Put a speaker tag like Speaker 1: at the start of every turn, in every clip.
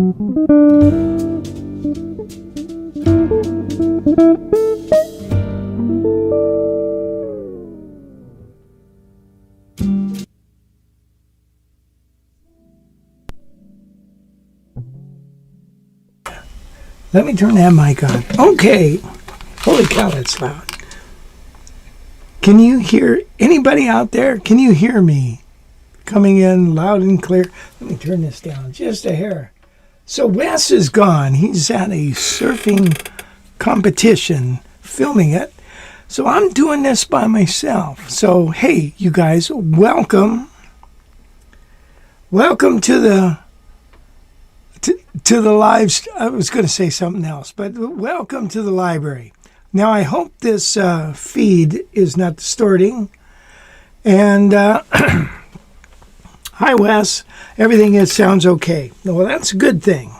Speaker 1: Let me turn that mic on. Okay. Holy cow, that's loud. Can you hear anybody out there? Can you hear me? Coming in loud and clear. Let me turn this down just a hair. So Wes is gone. He's at a surfing competition filming it. So I'm doing this by myself. So hey, you guys, welcome. Welcome to the live. I was going to say something else, but welcome to the library. Now I hope this feed is not distorting. And hi, Wes. Everything sounds okay. Well, that's a good thing.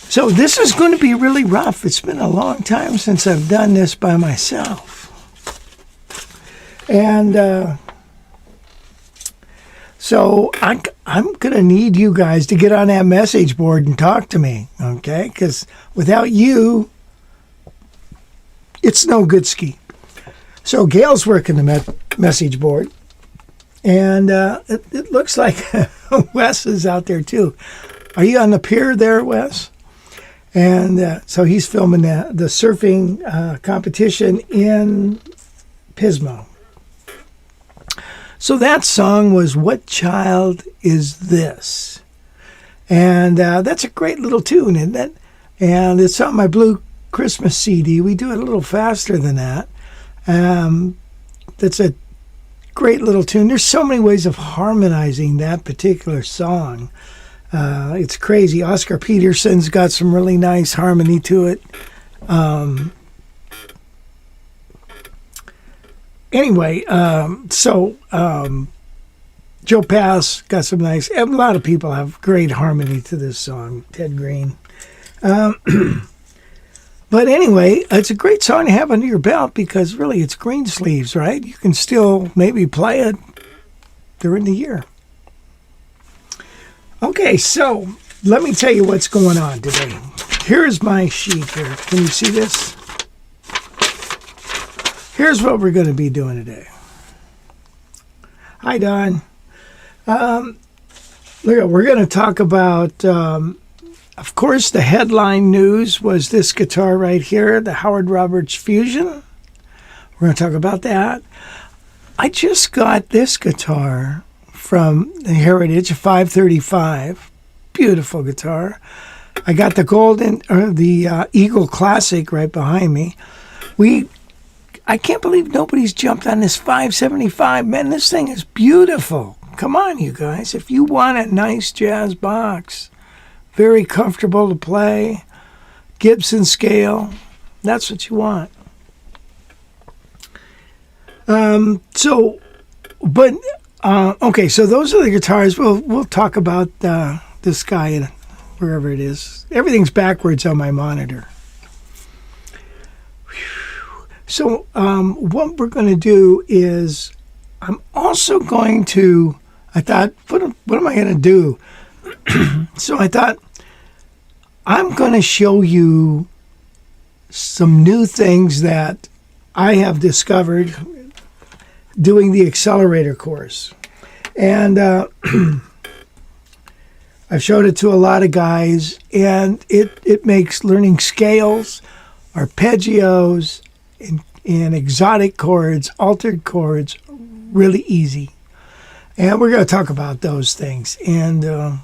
Speaker 1: So this is going to be really rough. It's been a long time since I've done this by myself. And so I'm going to need you guys to get on that message board and talk to me, okay? Because without you, it's no good ski. So Gail's working the message board. And it looks like Wes is out there too. Are you on the pier there, Wes? And so he's filming the surfing competition in Pismo. So that song was What Child Is This? And that's a great little tune, isn't it? And it's on my Blue Christmas CD. We do it a little faster than that. That's a great little tune. There's so many ways of harmonizing that particular song. It's crazy. Oscar Peterson's got some really nice harmony to it. Anyway, Joe Pass got some nice. A lot of people have great harmony to this song. Ted Green. But anyway, it's a great song to have under your belt because really it's Greensleeves, right? You can still maybe play it during the year. Okay, so let me tell you what's going on today. Here's my sheet here. Can you see this? Here's what we're going to be doing today. Hi, Don. Look, we're going to talk about... of course, the headline news was this guitar right here, the Howard Roberts Fusion. We're going to talk about that. I just got this guitar from Heritage, a 535. Beautiful guitar. I got the Eagle Classic right behind me. I can't believe nobody's jumped on this 575. Man, this thing is beautiful. Come on, you guys. If you want a nice jazz box... very comfortable to play, Gibson scale, that's what you want. Okay, so those are the guitars. We'll talk about this guy and wherever it is. Everything's backwards on my monitor. So what we're going to do is, I'm also going to, I thought, what am I going to do? So I thought, I'm going to show you some new things that I have discovered doing the accelerator course. And I've showed it to a lot of guys, and it makes learning scales, arpeggios, and exotic chords, altered chords, really easy. And we're going to talk about those things. And the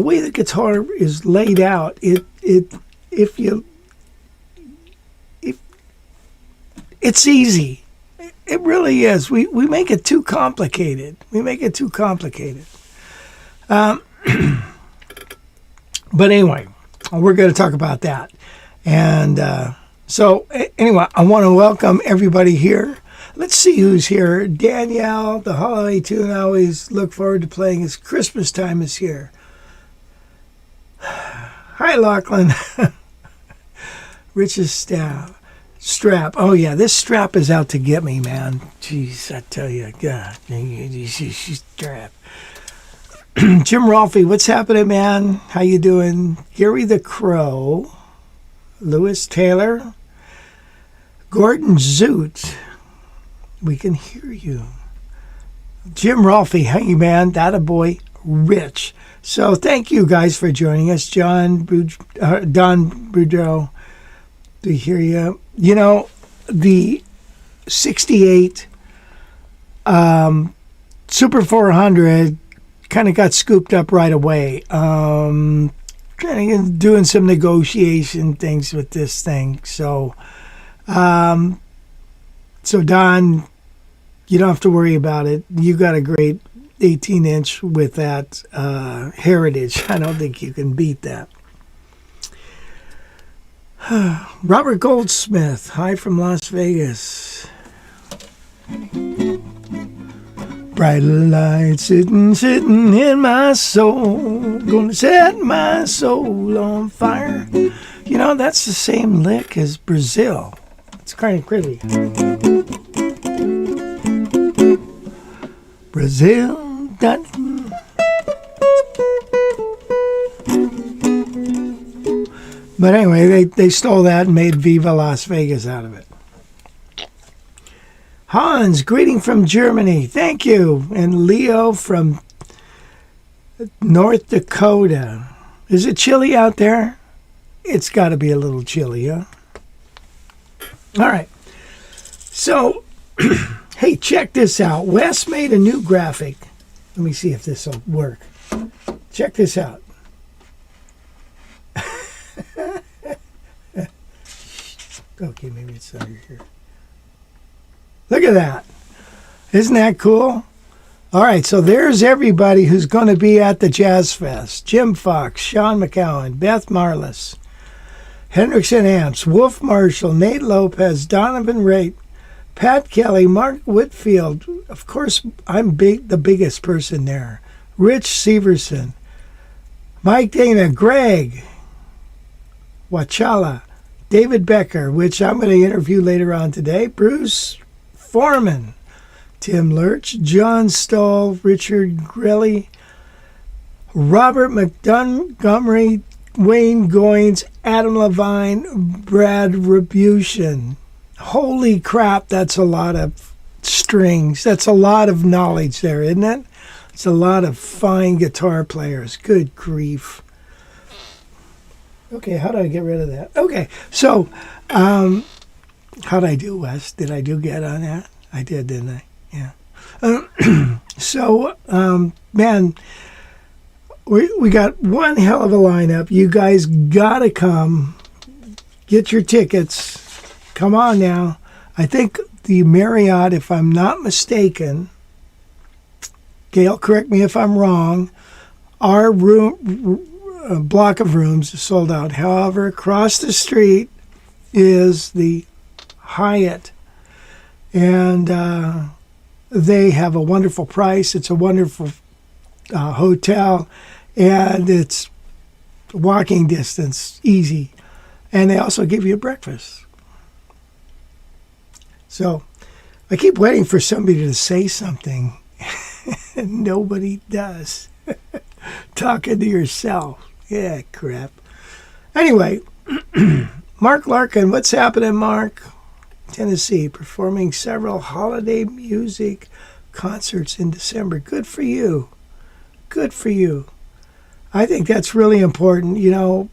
Speaker 1: way the guitar is laid out, it's easy. It really is. We make it too complicated. But anyway, we're going to talk about that. And so anyway, I want to welcome everybody here. Let's see who's here. Danielle, the holiday tune I always look forward to playing is Christmas Time is Here. Hi, Lachlan. Rich's strap. Oh, yeah, this strap is out to get me, man. Jeez, I tell you, God, she's strap. Jim Rolfe, what's happening, man? How you doing? Gary the Crow, Lewis Taylor, Gordon Zoot. We can hear you. Jim Rolfe, hey, man, that a boy, Rich. So thank you guys for joining us. Don Boudreau, to hear you. You know, the 68 Super 400 kind of got scooped up right away. Kind of doing some negotiation things with this thing. So, Don, you don't have to worry about it. You got a great 18-inch with that Heritage. I don't think you can beat that. Robert Goldsmith, hi from Las Vegas. Bright light sitting in my soul, gonna set my soul on fire. You know, that's the same lick as Brazil. It's kind of pretty. Brazil. But anyway, they stole that and made Viva Las Vegas out of it. Hans, greeting from Germany. Thank you. And Leo from North Dakota. Is it chilly out there? It's got to be a little chilly, huh? All right. So, hey, check this out. Wes made a new graphic. Let me see if this will work. Check this out. Okay, maybe it's under here. Look at that. Isn't that cool? All right, so there's everybody who's going to be at the JazzFest. Jim Fox, Sean McCowan, Beth Marlis, Hendrickson Amps, Wolf Marshall, Nate Lopez, Donovan Raitt, Pat Kelly, Mark Whitfield. Of course, I'm the biggest person there. Rich Severson, Mike Dana, Greg, Wachala, David Becker, which I'm going to interview later on today, Bruce Foreman, Tim Lurch, John Stahl, Richard Grelly, Robert Montgomery, Wayne Goins, Adam Levine, Brad Rebution. Holy crap, that's a lot of strings. That's a lot of knowledge there, isn't it? It's a lot of fine guitar players. Good grief. Okay, how do I get rid of that? Okay, so how'd I do, Wes? Did I do good on that? I did, didn't I? Yeah. Man, we got one hell of a lineup. You guys got to come. Get your tickets. Come on now. I think the Marriott, if I'm not mistaken, Gail, correct me if I'm wrong, our block of rooms is sold out. However, across the street is the Hyatt, and they have a wonderful price. It's a wonderful hotel, and it's walking distance, easy, and they also give you a breakfast. So I keep waiting for somebody to say something, and nobody does. Talking to yourself. Yeah, crap. Anyway, Mark Larkin, what's happening, Mark? Tennessee, performing several holiday music concerts in December. Good for you. Good for you. I think that's really important. You know,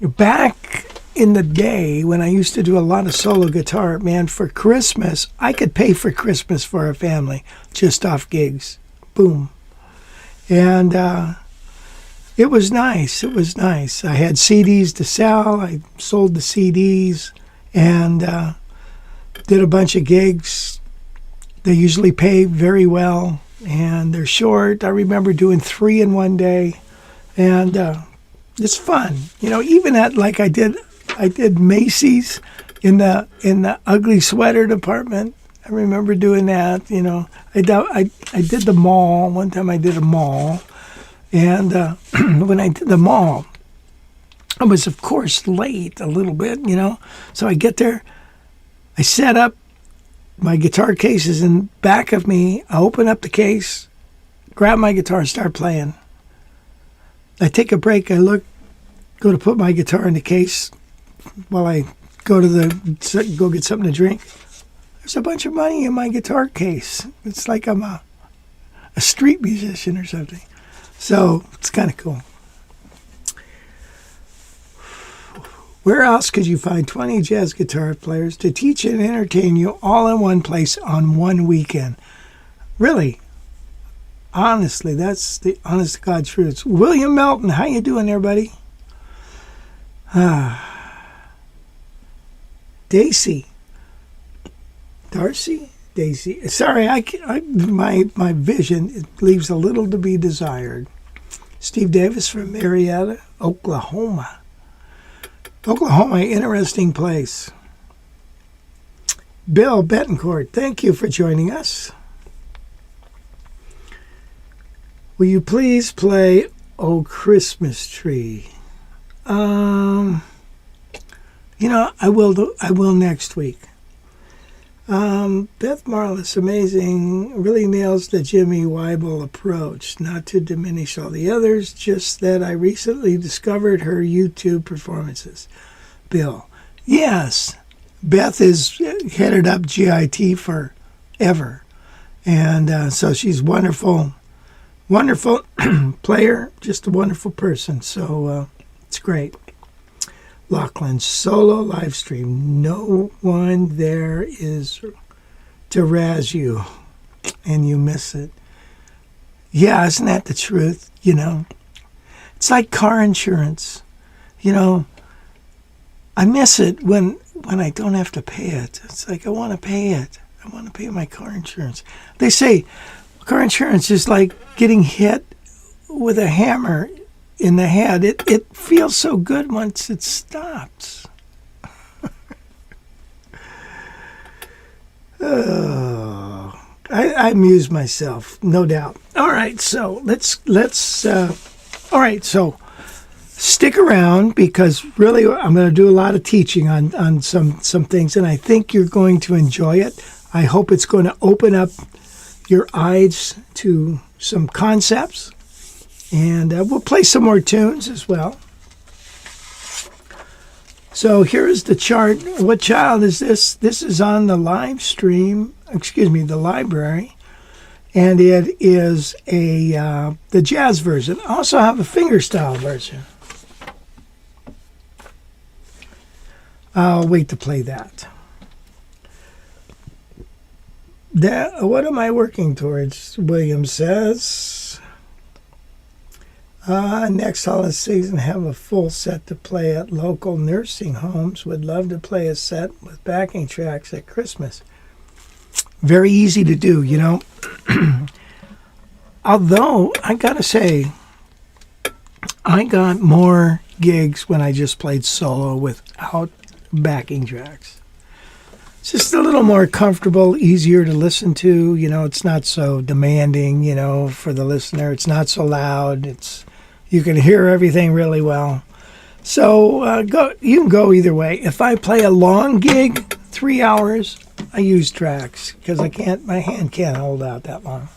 Speaker 1: back in the day when I used to do a lot of solo guitar, man, for Christmas, I could pay for Christmas for a family just off gigs. Boom. And it was nice. It was nice. I had CDs to sell. I sold the CDs and did a bunch of gigs. They usually pay very well, and they're short. I remember doing 3 in one day, and it's fun. You know, even at, like, I did Macy's in the ugly sweater department. I remember doing that. You know, I did the mall one time. I did a mall, and when I did the mall, I was, of course, late a little bit. You know, so I get there, I set up my guitar cases in back of me. I open up the case, grab my guitar, start playing. I take a break. I go to put my guitar in the case while I go get something to drink. There's a bunch of money in my guitar case. It's like I'm a street musician or something. So it's kind of cool. Where else could you find 20 jazz guitar players to teach and entertain you all in one place on one weekend? Really? Honestly, that's the honest to God truth. William Melton, how you doing there, buddy? Darcy. Sorry, my vision, it leaves a little to be desired. Steve Davis from Marietta, Oklahoma. Oklahoma, interesting place. Bill Betancourt, thank you for joining us. Will you please play "Oh Christmas Tree"? I will next week. Beth Marlis, amazing, really nails the Jimmy Weibel approach. Not to diminish all the others, just that I recently discovered her YouTube performances. Bill, yes, Beth is headed up GIT forever, and so she's wonderful player, just a wonderful person. So it's great. Lachlan, solo live stream. No one there is to razz you, and you miss it. Yeah, isn't that the truth? It's like car insurance. I miss it when I don't have to pay it. It's like I want to pay it. I want to pay my car insurance. They say car insurance is like getting hit with a hammer in the head. It feels so good once it stops. Oh, I amuse myself, no doubt. All right, so let's all right, so stick around, because really I'm going to do a lot of teaching on some things, and I think you're going to enjoy it. I hope it's going to open up your eyes to some concepts. And we'll play some more tunes as well. So here is the chart. What child is this? This is on the live stream, the library. And it is the jazz version. I also have a fingerstyle version. I'll wait to play that. What am I working towards? William says. Next holiday season, have a full set to play at local nursing homes. Would love to play a set with backing tracks at Christmas. Very easy to do, Although, I gotta say, I got more gigs when I just played solo without backing tracks. It's just a little more comfortable, easier to listen to. It's not so demanding, for the listener. It's not so loud. You can hear everything really well. So you can go either way. If I play a long gig, 3 hours, I use tracks because my hand can't hold out that long.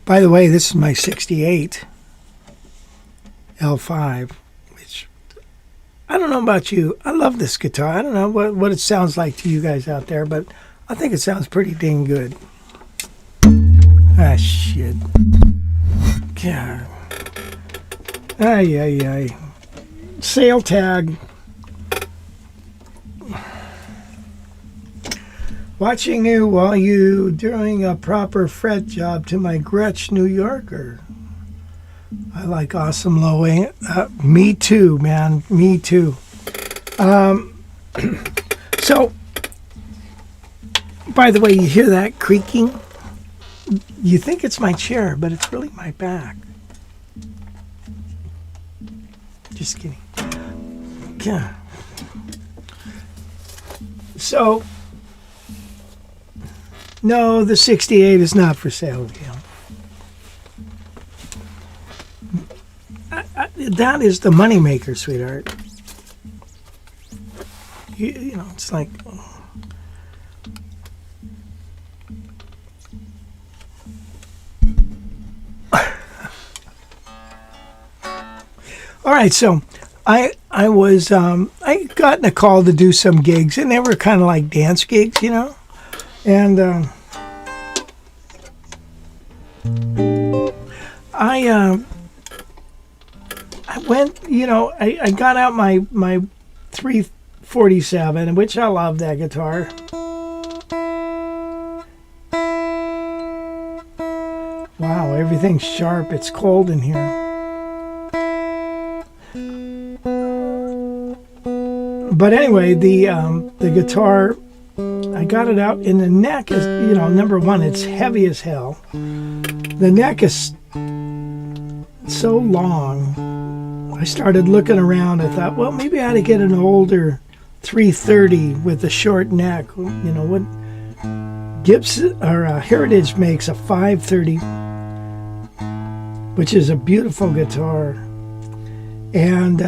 Speaker 1: By the way, this is my 68 L5, which I don't know about you. I love this guitar. I don't know what it sounds like to you guys out there, but I think it sounds pretty dang good. Ah, shit. God. Ay. Sale tag. Watching you while you doing a proper fret job to my Gretsch New Yorker. I like awesome low end. Me too, man. Me too. So, by the way, you hear that creaking? You think it's my chair, but it's really my back. Just kidding. Yeah. So, no, the 68 is not for sale, Gail. That is the moneymaker, sweetheart. You know, it's like... All right, so I got a call to do some gigs, and they were kind of like dance gigs, you know, and I went, you know, I got out my 347, which I love that guitar. Wow, everything's sharp. It's cold in here. But anyway, the guitar, I got it out, and the neck is, you know, number one, it's heavy as hell. The neck is so long. I started looking around. I thought, well, maybe I ought to get an older 330 with a short neck. You know what? Gibson or Heritage makes a 530, which is a beautiful guitar. And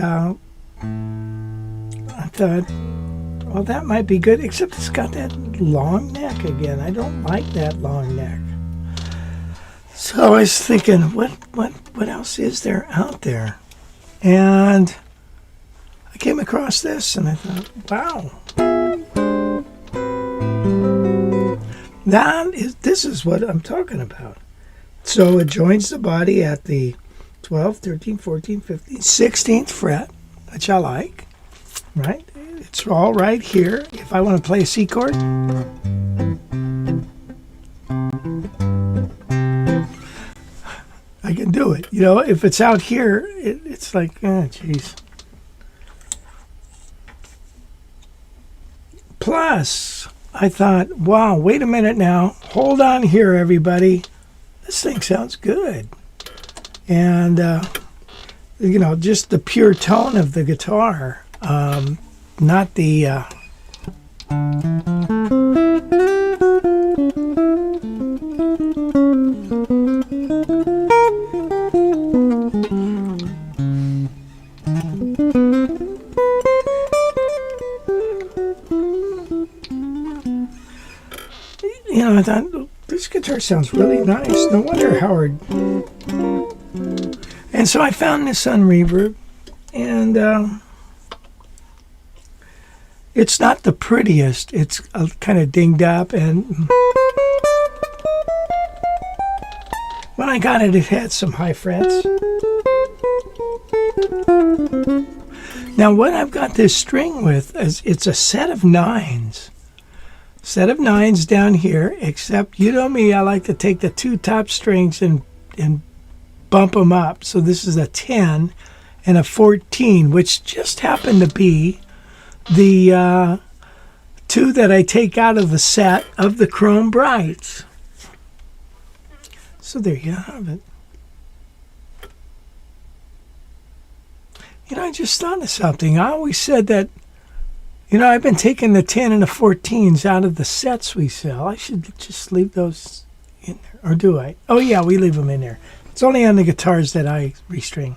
Speaker 1: I thought, well, that might be good, except it's got that long neck again. I don't like that long neck. So I was thinking, what else is there out there? And I came across this, and I thought, wow, this is what I'm talking about. So it joins the body at the 12th, 13th, 14th, 15th, 16th fret, which I like, right? It's all right here. If I want to play a C chord, I can do it. You know, if it's out here, it's like, oh, geez. Plus, I thought, wow, wait a minute now. Hold on here, everybody. This thing sounds good. And, you know, just the pure tone of the guitar, not the... You know, I thought, this guitar sounds really nice. No wonder Howard. And so I found this on Reverb, and it's not the prettiest. It's kind of dinged up, and when I got it, it had some high frets. Now, what I've got this string with is it's a set of nines. Set of nines down here, except, you know me, I like to take the two top strings and bump them up. So this is a 10 and a 14, which just happen to be the two that I take out of the set of the Chrome Brights. So there you have it. You know, I just thought of something. I always said that, you know, I've been taking the 10 and the 14s out of the sets we sell. I should just leave those in there. Or do I? Oh, yeah, we leave them in there. It's only on the guitars that I restring.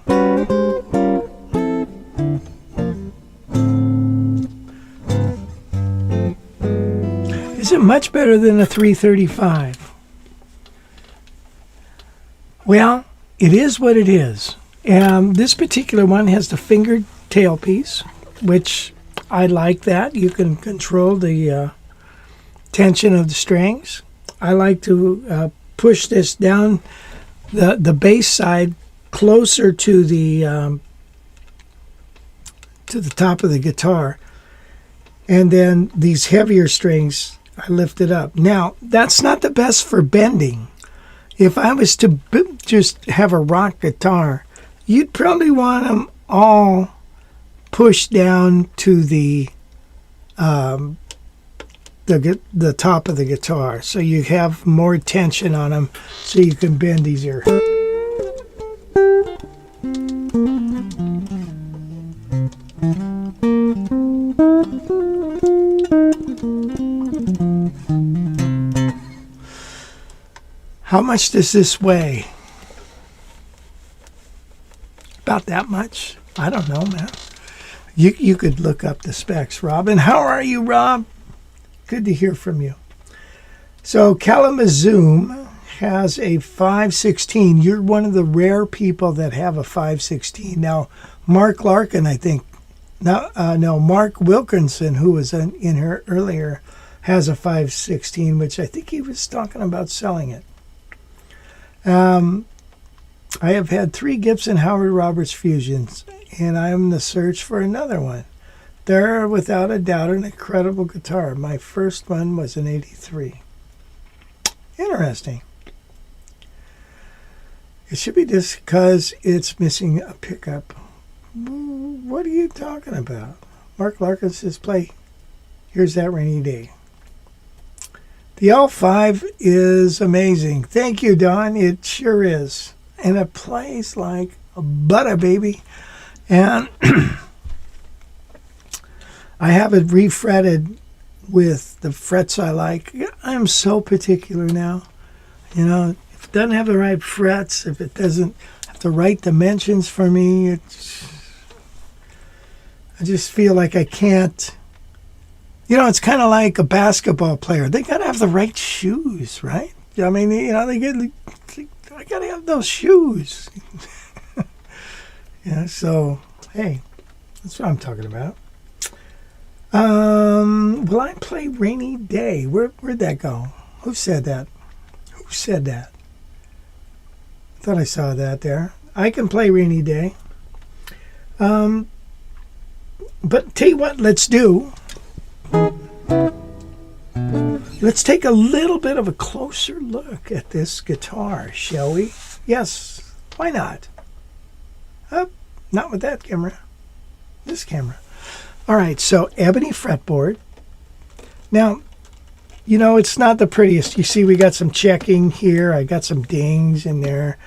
Speaker 1: Is it much better than a 335? Well, it is what it is. This particular one has the fingered tailpiece, which I like that. You can control the tension of the strings. I like to push this down the bass side closer to the top of the guitar, and then these heavier strings I lift it up. Now, that's not the best for bending. If I was to just have a rock guitar, you'd probably want them all pushed down to the top of the guitar, so you have more tension on them, so you can bend easier. How much does this weigh? About that much? I don't know, man. You could look up the specs, Rob. And how are you, Rob? Good to hear from you. So Kalamazoo has a 516. You're one of the rare people that have a 516. Now, Mark Larkin, I think. No, Mark Wilkinson, who was in here earlier, has a 516, which I think he was talking about selling it. I have had 3 Gibson Howard Roberts Fusions, and I'm in the search for another one. They're without a doubt an incredible guitar. My first one was an 83. Interesting. It should be just because it's missing a pickup. What are you talking about? Mark Larkin says, play Here's That Rainy Day. The L5 is amazing. Thank you, Don. It sure is. And it plays like a butter, baby. And I have it refretted with the frets I like. I'm so particular now. You know, if it doesn't have the right frets, if it doesn't have the right dimensions for me, I just feel like I can't. You know, it's kind of like a basketball player. They got to have the right shoes, right? I mean, you know, I got to have those shoes. Yeah, so, hey, that's what I'm talking about. Will I play Rainy Day? Where'd that go? Who said that? Who said that? I thought I saw that there. I can play Rainy Day. But tell you what, let's do. Let's take a little bit of a closer look at this guitar, shall we? Yes, why not? Not with that camera. This camera. All right, so ebony fretboard. Now, you know, it's not the prettiest. You see we got some checking here. I got some dings in there.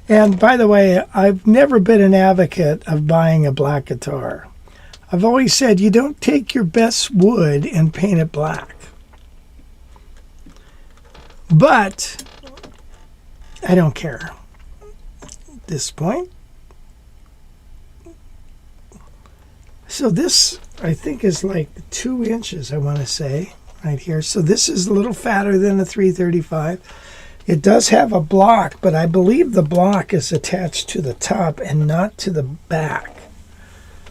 Speaker 1: And by the way, I've never been an advocate of buying a black guitar. I've always said you don't take your best wood and paint it black. But I don't care at this point. So this, I think, is like 2 inches, I want to say, right here. So this is a little fatter than a 335. It does have a block, but I believe the block is attached to the top and not to the back.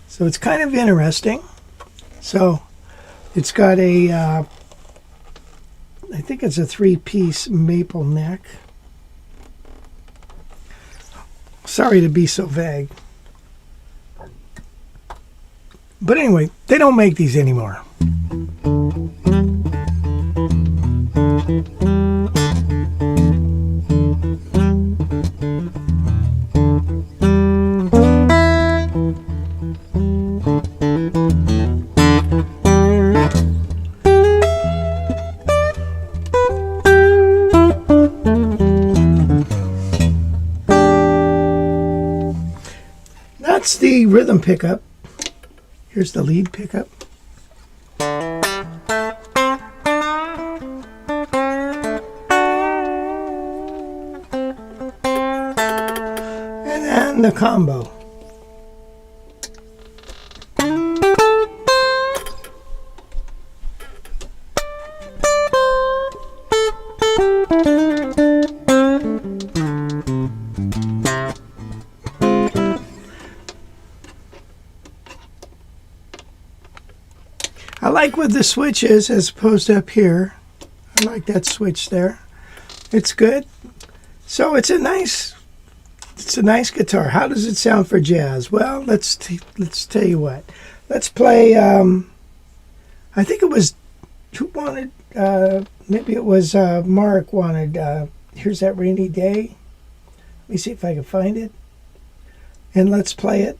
Speaker 1: So it's kind of interesting. So it's got a, I think it's a 3-piece maple neck. Sorry to be so vague. But anyway, they don't make these anymore. That's the rhythm pickup. Here's the lead pickup. And then the combo. I like what the switch is as opposed to up here. I like that switch there. It's good. So it's a nice guitar. How does it sound for jazz? Well, let's tell you what. Let's play. I think it was who wanted. Maybe it was Mark wanted. Here's That Rainy Day. Let me see if I can find it. And let's play it.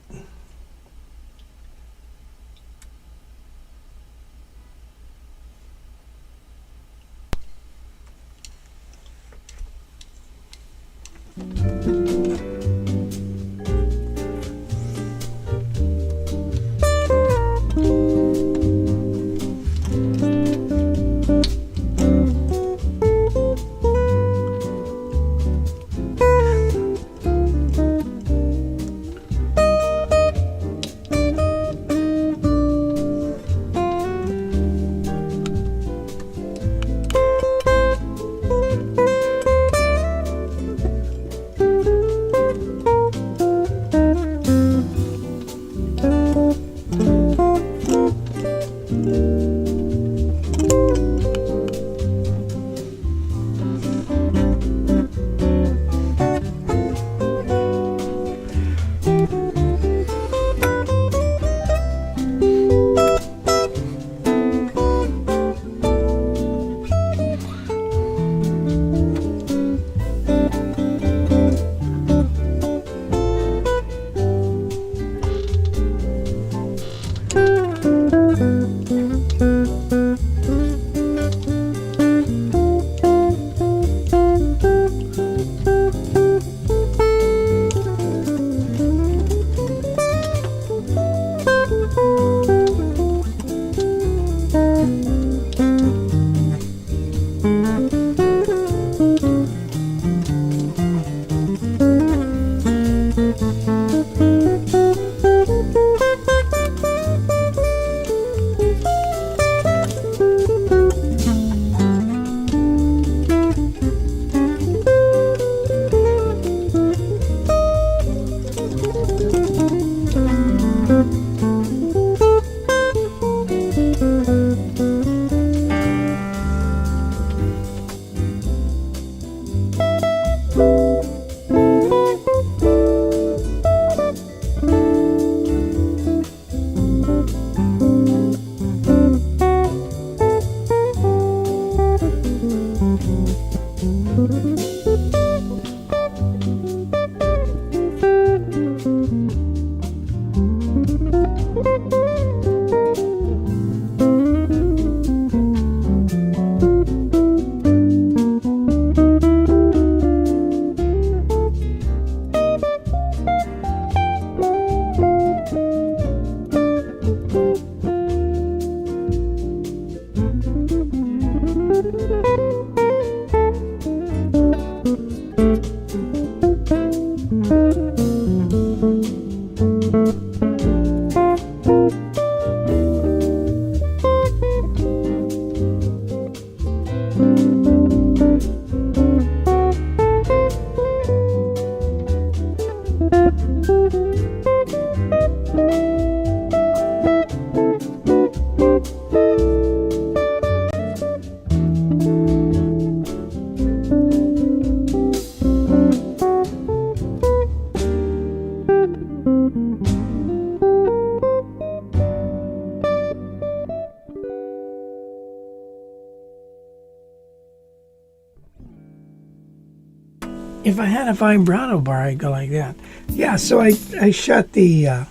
Speaker 1: If I had a vibrato bar, I'd go like that. Yeah, so I shut this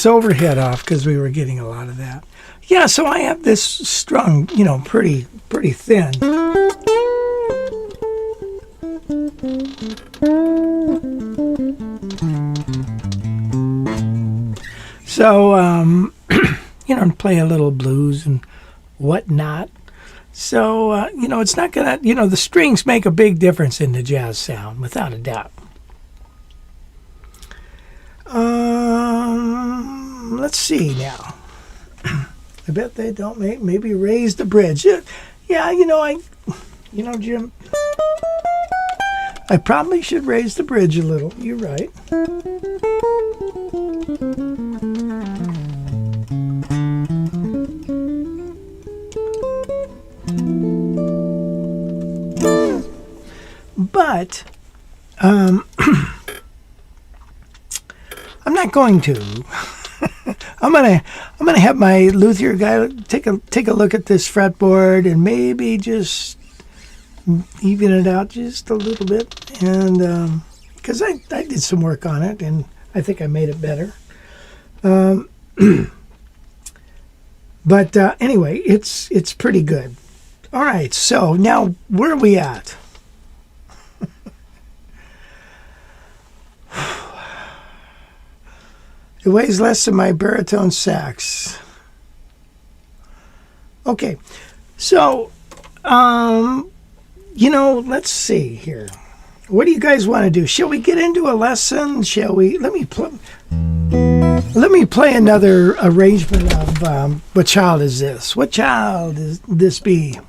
Speaker 1: overhead off because we were getting a lot of that. Yeah, so I have this strung, pretty thin. So, play a little blues and whatnot. So, it's not going to, the strings make a big difference in the jazz sound, without a doubt. Let's see now. I bet they don't maybe raise the bridge. Yeah, Jim, I probably should raise the bridge a little. You're right. But I'm not going to. I'm gonna have my luthier guy take a look at this fretboard and maybe just even it out just a little bit, and because I did some work on it and I think I made it better. But anyway, it's pretty good. All right, so now where are we at? It weighs less than my baritone sax. Okay, so, let's see here. What do you guys want to do? Shall we get into a lesson? Shall we? Let me play another arrangement of What Child Is This? What child is this be?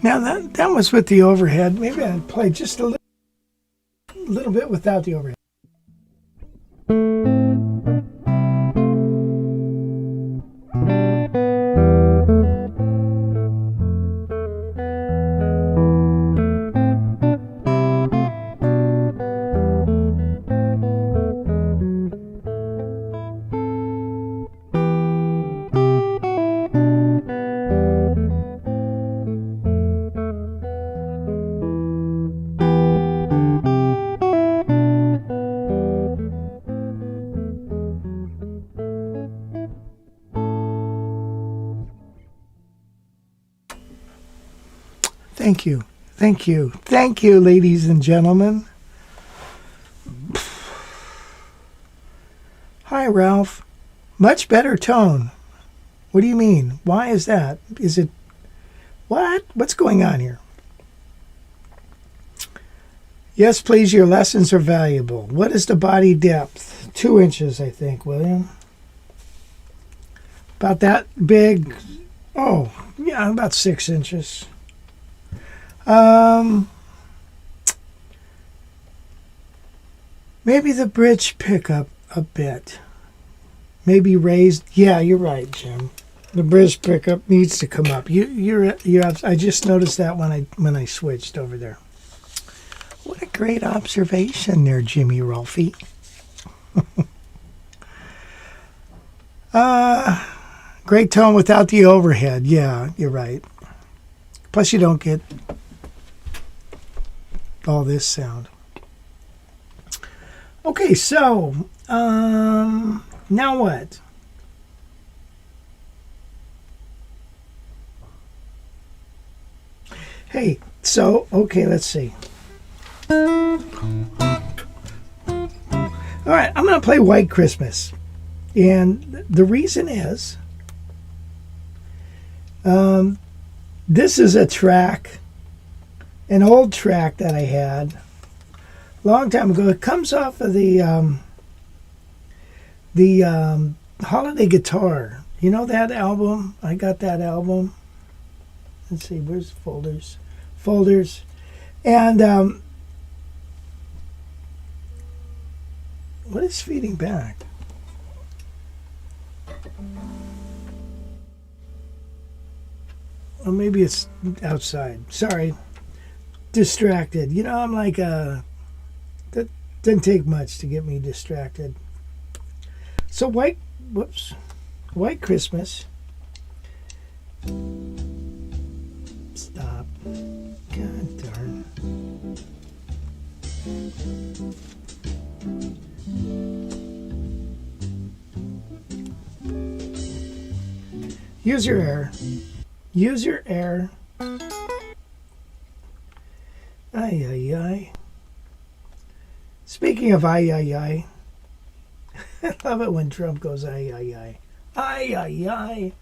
Speaker 1: Now that was with the overhead. Maybe I'd play just a little bit without the overhead. Thank you. Thank you. Thank you, ladies and gentlemen. Hi, Ralph. Much better tone. What do you mean? Why is that? Is it... What? What's going on here? Yes, please. Your lessons are valuable. What is the body depth? 2 inches, I think, William. About that big. Oh, yeah, about 6 inches. Maybe the bridge pickup a bit. Maybe raised. Yeah, you're right, Jim. The bridge pickup needs to come up. You have. I just noticed that when I switched over there. What a great observation there, Jimmy Rolfe. Great tone without the overhead. Yeah, you're right. Plus, you don't get all this sound. Okay, so now what? Hey, so okay, let's see. All right, I'm going to play White Christmas. And the reason is this is a track, an old track that I had a long time ago. It comes off of the Holiday Guitar. You know that album? I got that album. Let's see, where's folders? Folders. And what is feeding back? Or maybe it's outside. Sorry. Distracted. You know, I'm like, that doesn't take much to get me distracted. So White Christmas. Stop. God darn. Use your air. Use your air. Ay, ay, ay. Speaking of ay, ay, ay. I love it when Trump goes ay, ay, ay. Ay, ay, ay.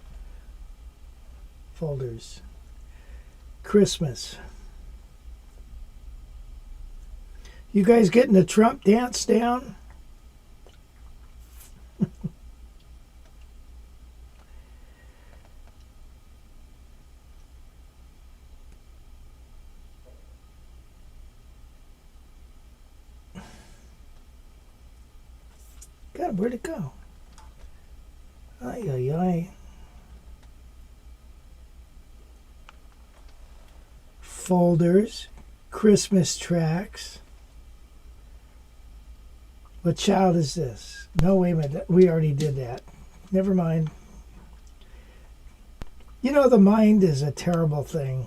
Speaker 1: Folders. Christmas. You guys getting the Trump dance down? God, where'd it go? Ay, ay, ay. Folders, Christmas tracks. What child is this? No, wait a minute. We already did that. Never mind. You know, the mind is a terrible thing.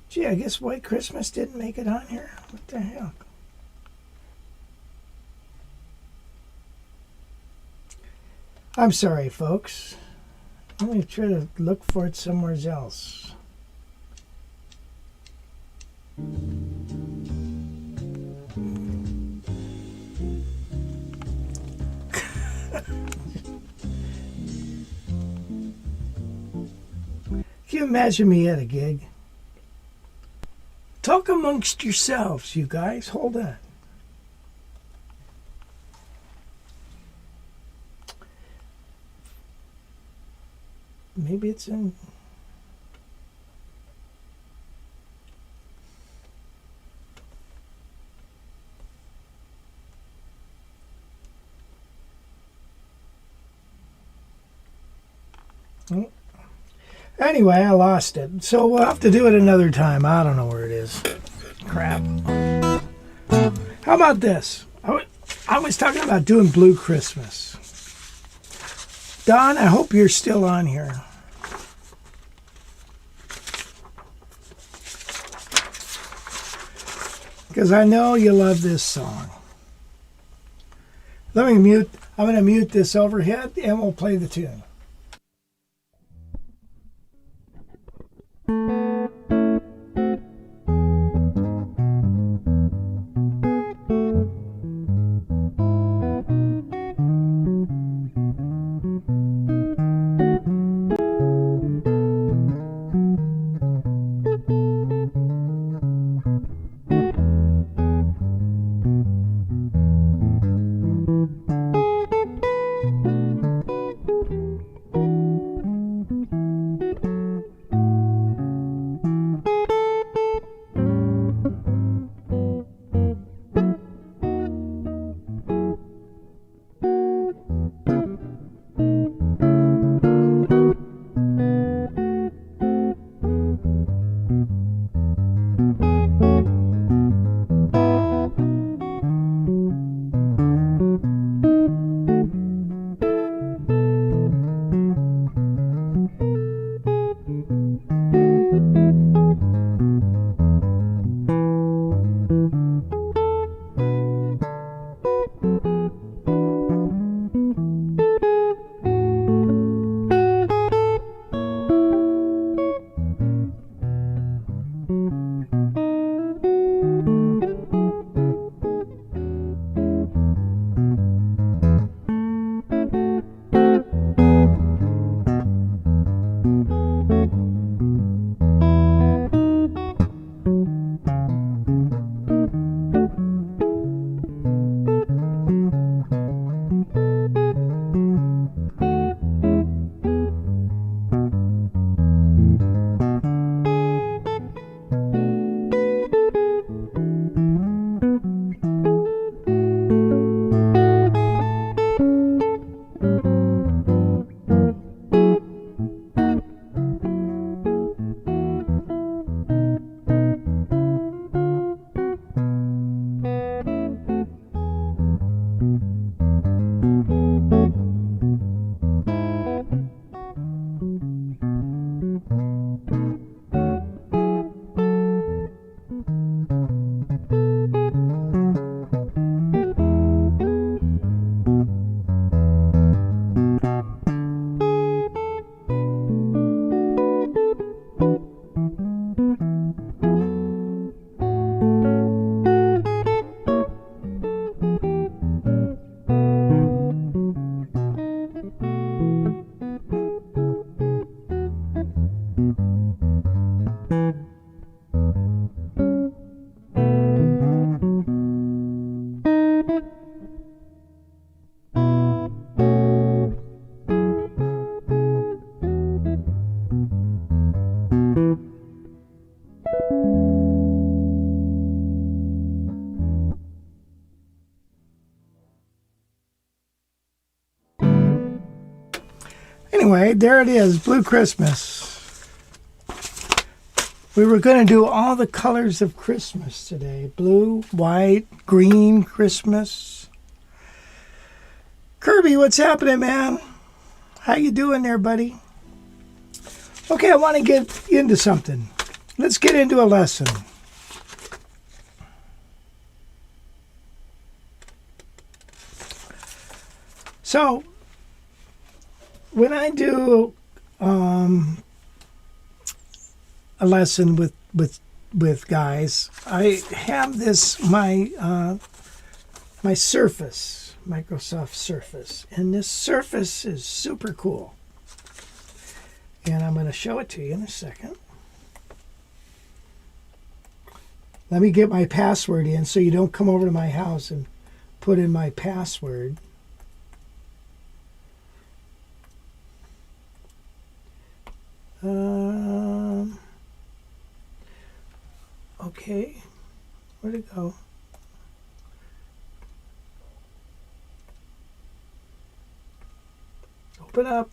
Speaker 1: Gee, I guess White Christmas didn't make it on here. What the hell? I'm sorry, folks. Let me try to look for it somewhere else. Can you imagine me at a gig? Talk amongst yourselves, you guys. Hold on. Maybe it's in... Anyway, I lost it. So we'll have to do it another time. I don't know where it is. Crap. How about this? I was talking about doing Blue Christmas. Don, I hope you're still on here. Because I know you love this song. Let me mute. I'm going to mute this overhead and we'll play the tune. Anyway, there it is, Blue Christmas. We were going to do all the colors of Christmas today. Blue, white, green Christmas. Kirby, what's happening, man? How you doing there, buddy? Okay, I want to get into something. Let's get into a lesson. So, when I do a lesson with guys, I have this my Surface, Microsoft Surface, and this Surface is super cool. And I'm going to show it to you in a second. Let me get my password in so you don't come over to my house and put in my password. Okay, where'd it go? Open up.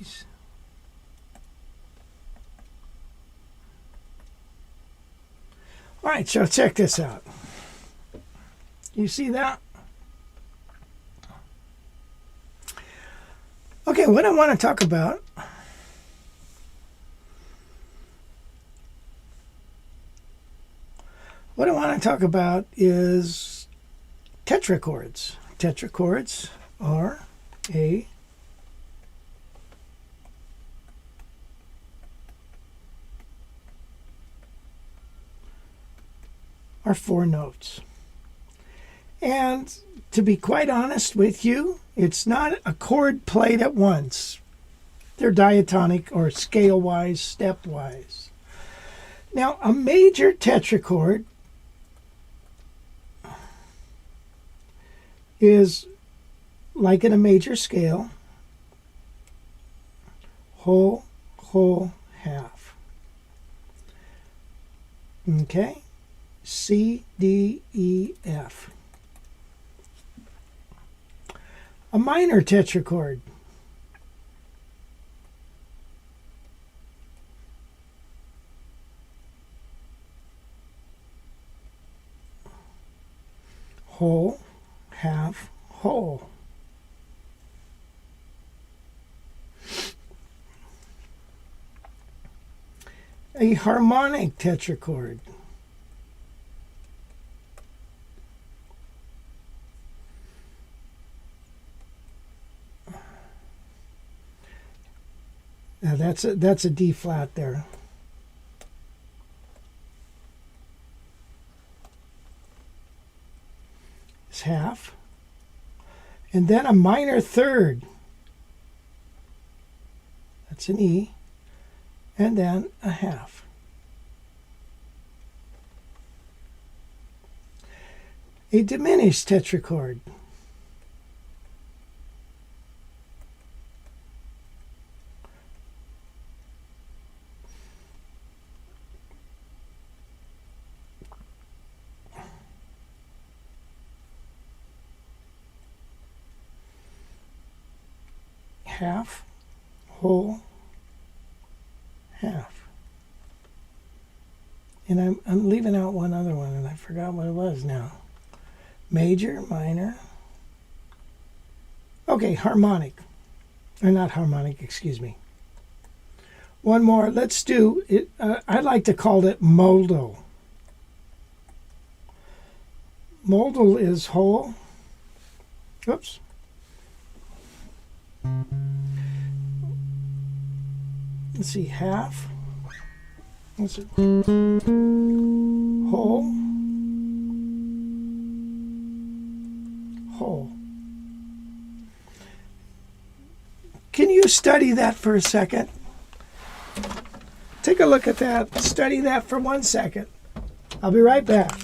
Speaker 1: Jeez. All right, so check this out. You see that? Okay, what I want to talk about is tetrachords. Tetrachords are four notes. And to be quite honest with you, it's not a chord played at once. They're diatonic or scale-wise, step-wise. Now, a major tetrachord is like in a major scale, whole, half. Okay? C, D, E, F. A minor tetrachord. Whole, half, whole. A harmonic tetrachord. Now that's a D flat there. It's half. And then a minor third. That's an E. And then a half. A diminished tetrachord. Half, whole, half. And I'm leaving out one other one, and I forgot what it was now. Major, minor. Okay, harmonic. Or not harmonic, excuse me. One more. Let's do it. I like to call it modal. Modal is whole. Oops. Let's see, half. Let's see. Whole. Whole. Can you study that for a second? Take a look at that. Study that for 1 second. I'll be right back.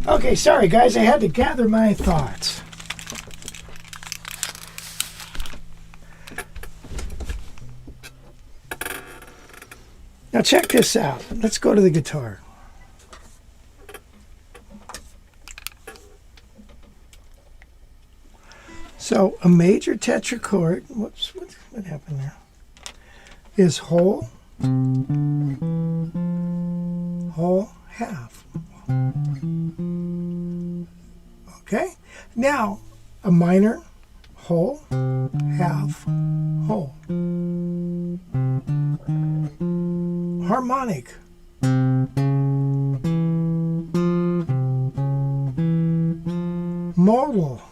Speaker 1: Okay, sorry guys, I had to gather my thoughts. Now check this out. Let's go to the guitar. So a major tetrachord, whoops, what happened there? Is whole, half. Okay? Now, a minor, whole, half, whole. Harmonic. Modal.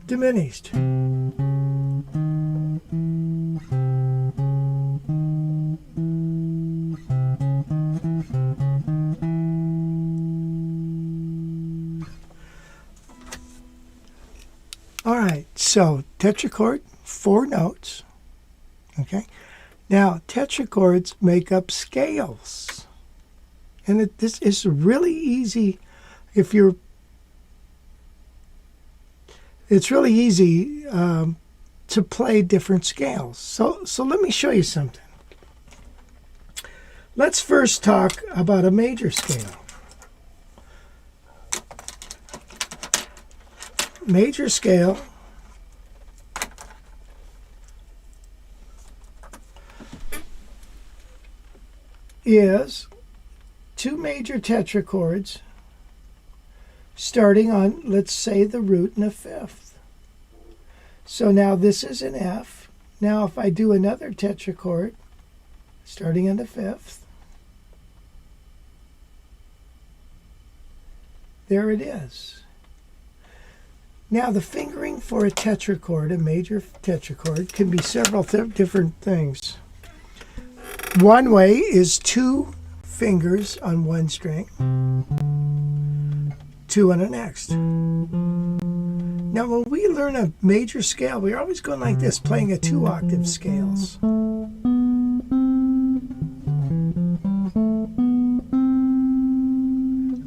Speaker 1: Diminished. All right, so tetrachord, 4 notes. Okay, now tetrachords make up scales, and this is really easy if you're. It's really easy to play different scales. So let me show you something. Let's first talk about a major scale. Major scale is 2 major tetrachords starting on, let's say, the root and a fifth. So now this is an F. Now if I do another tetrachord starting on the fifth, there it is. Now the fingering for a tetrachord, a major tetrachord, can be several different things. One way is 2 fingers on one string, 2 on the next. Now when we learn a major scale, we're always going like this, playing a 2-octave scales.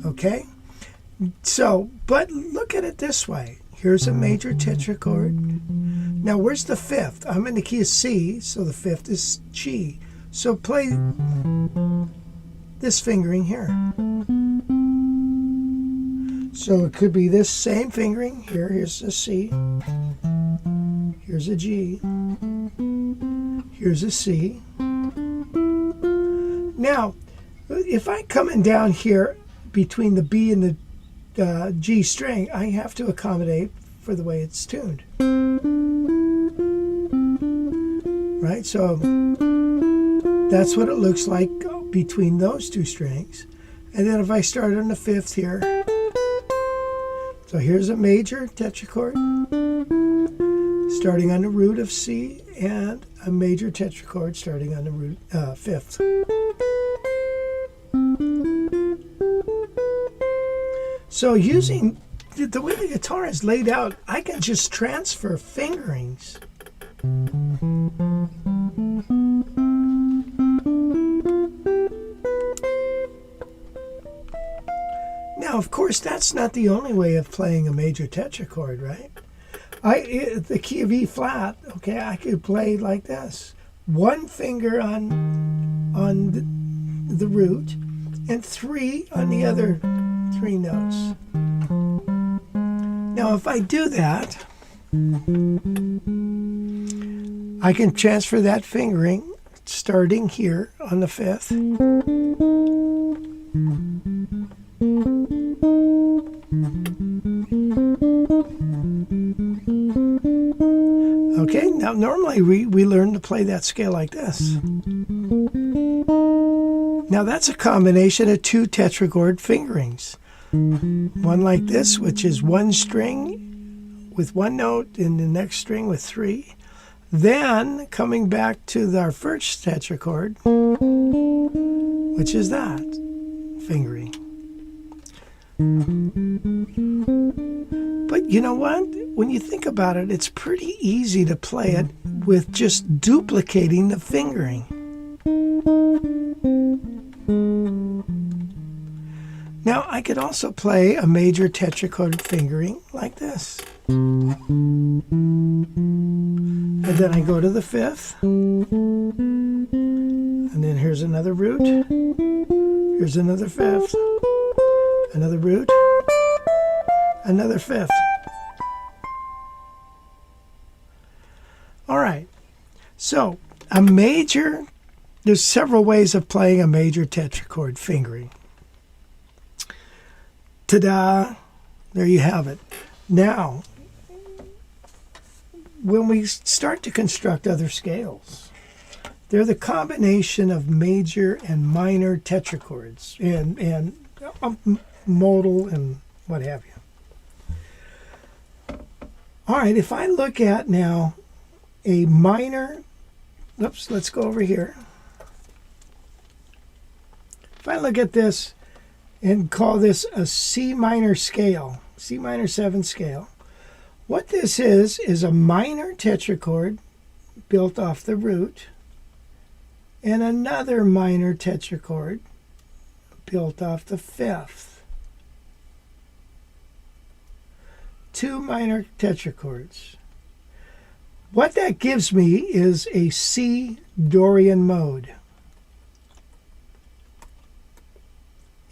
Speaker 1: Okay? So, but look at it this way. Here's a major tetrachord. Now where's the fifth? I'm in the key of C, so the fifth is G. So play this fingering here. So it could be this same fingering. Here's a C. Here's a G. Here's a C. Now, if I'm coming down here between the B and the G string, I have to accommodate for the way it's tuned. Right? So that's what it looks like between those 2 strings. And then if I start on the fifth here, so here's a major tetrachord starting on the root of C and a major tetrachord starting on the root fifth. So using the way the guitar is laid out, I can just transfer fingerings. Now, of course, that's not the only way of playing a major tetrachord, right? The key of E flat, okay, I could play like this. 1 finger on the root and 3 on the other 3 notes. Now, if I do that, I can transfer that fingering starting here on the fifth. Okay, now normally we learn to play that scale like this. Now that's a combination of 2 tetrachord fingerings. One like this, which is 1 string with 1 note, and the next string with 3. Then coming back to our first tetrachord, which is that fingering. But you know what? When you think about it, it's pretty easy to play it with just duplicating the fingering. Now, I could also play a major tetrachord fingering like this. And then I go to the fifth. And then here's another root. Here's another fifth. Another root. Another fifth. All right. So, a major, there's several ways of playing a major tetrachord fingering. Ta-da! There you have it. Now, when we start to construct other scales, they're the combination of major and minor tetrachords and modal and what have you. All right, if I look at now a minor, oops, let's go over here. If I look at this and call this a C minor scale, C minor 7 scale, what this is a minor tetrachord built off the root and another minor tetrachord built off the fifth. Two minor tetrachords. What that gives me is a C Dorian mode,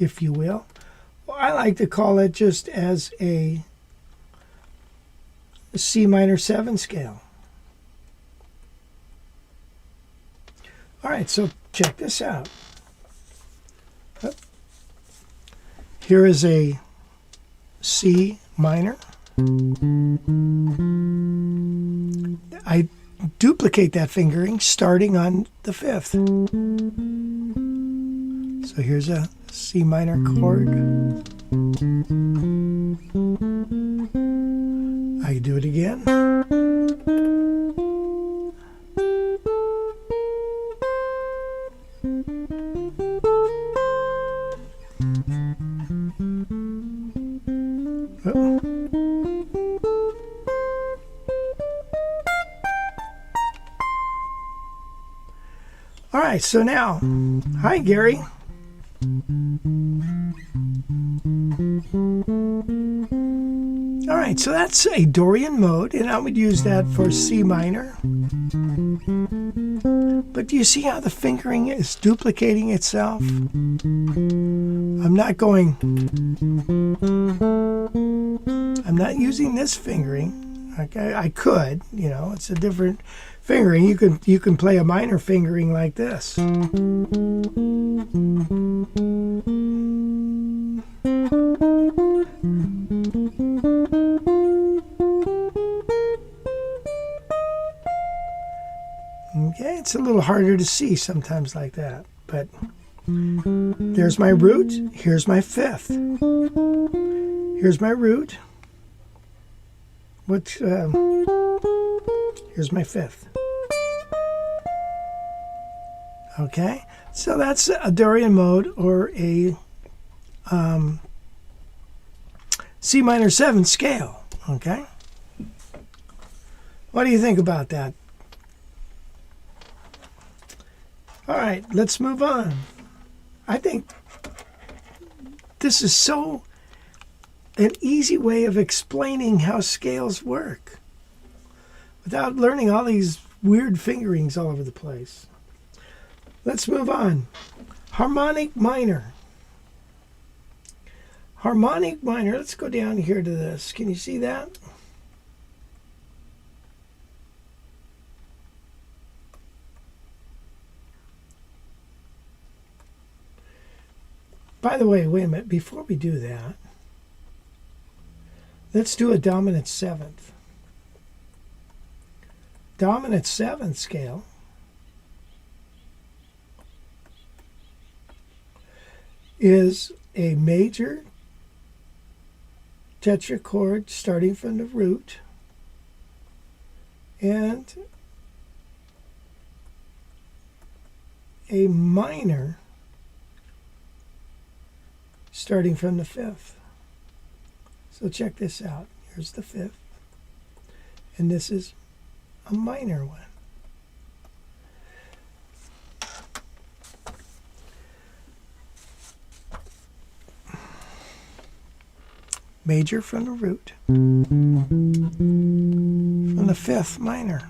Speaker 1: if you will. Well, I like to call it just as a C minor 7 scale. All right, so check this out. Here is a C minor. I duplicate that fingering starting on the fifth. So here's a C minor chord. I do it again. Oh. All right, so now, hi Gary. All right, so that's a Dorian mode, and I would use that for C minor. But do you see how the fingering is duplicating itself? I'm not using this fingering. Okay, I could, you know, it's a different fingering. You can play a minor fingering like this. Okay, it's a little harder to see sometimes like that, but there's my root, here's my fifth. Here's my root. Here's my fifth. Okay, so that's a Dorian mode or a C minor 7 scale. Okay, what do you think about that? All right, let's move on. I think this is so an easy way of explaining how scales work without learning all these weird fingerings all over the place. Let's move on. Harmonic minor. Harmonic minor, let's go down here to this. Can you see that? By the way, wait a minute, before we do that, let's do a dominant seventh. Dominant seventh scale is a major tetrachord starting from the root and a minor starting from the fifth. So check this out. Here's the fifth, and this is a minor one. major from the root, from the fifth minor.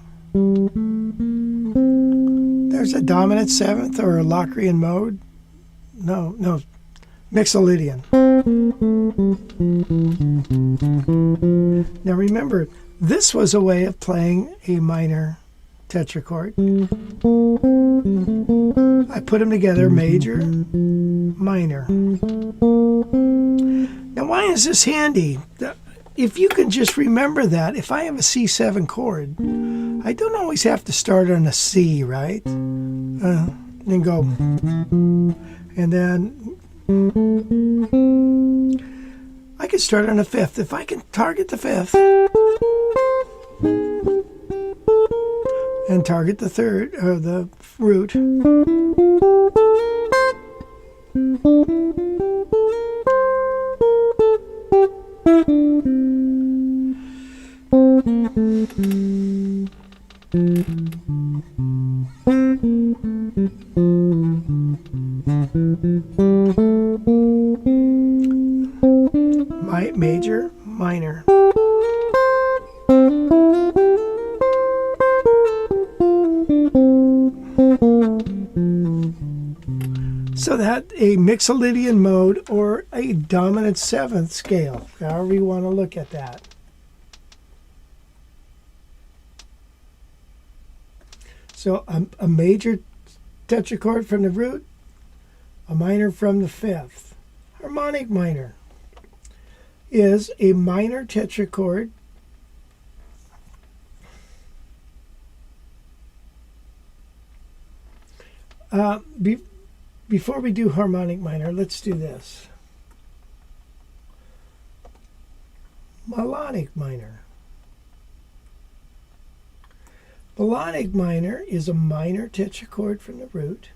Speaker 1: There's a dominant seventh or a Locrian mode. No, Mixolydian. Now remember, this was a way of playing a minor tetrachord. I put them together, major, minor. Now why is this handy? If you can just remember that, if I have a C7 chord, I don't always have to start on a C, right? Then go, and then I can start on a fifth. If I can target the fifth and target the third, or the root, major, minor. So that a Mixolydian mode or a dominant seventh scale, however you want to look at that. So a major tetrachord from the root, a minor from the fifth. Harmonic minor is a minor tetrachord before we do harmonic minor, let's do this. Melodic minor. Melodic minor is a minor tetrachord from the root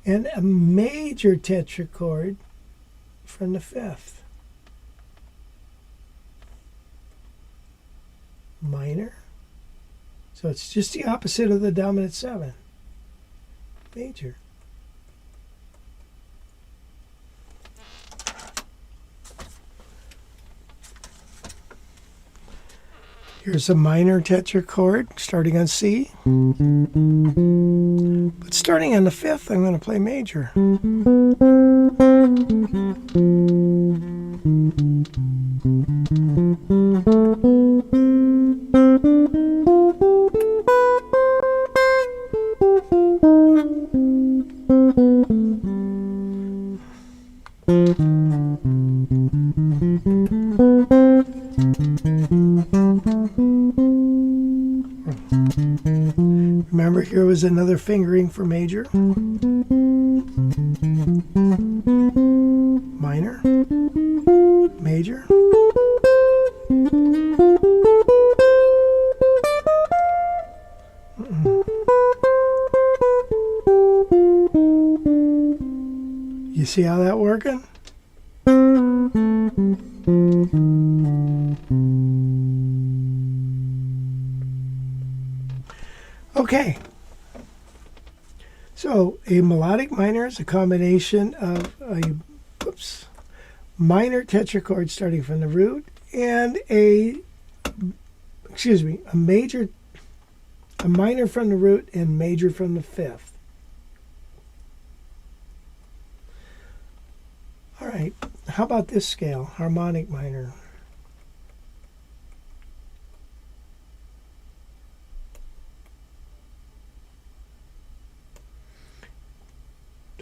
Speaker 1: and a major tetrachord from the fifth. Minor. So it's just the opposite of the dominant seven. Major. Here's a minor tetrachord starting on C. But starting on the fifth, I'm going to play major. Remember, here was another fingering for major. Minor. Major. You see how that working? Okay, so a melodic minor is a combination of a minor tetrachord starting from the root and a minor from the root and major from the fifth. All right, how about this scale, harmonic minor?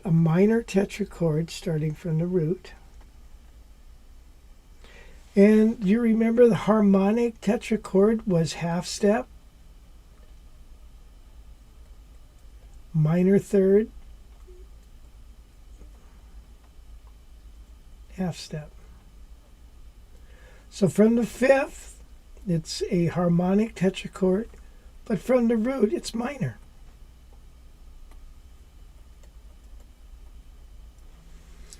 Speaker 1: A minor tetrachord starting from the root. And you remember the harmonic tetrachord was half step, minor third, half step. So from the fifth, it's a harmonic tetrachord, but from the root, it's minor.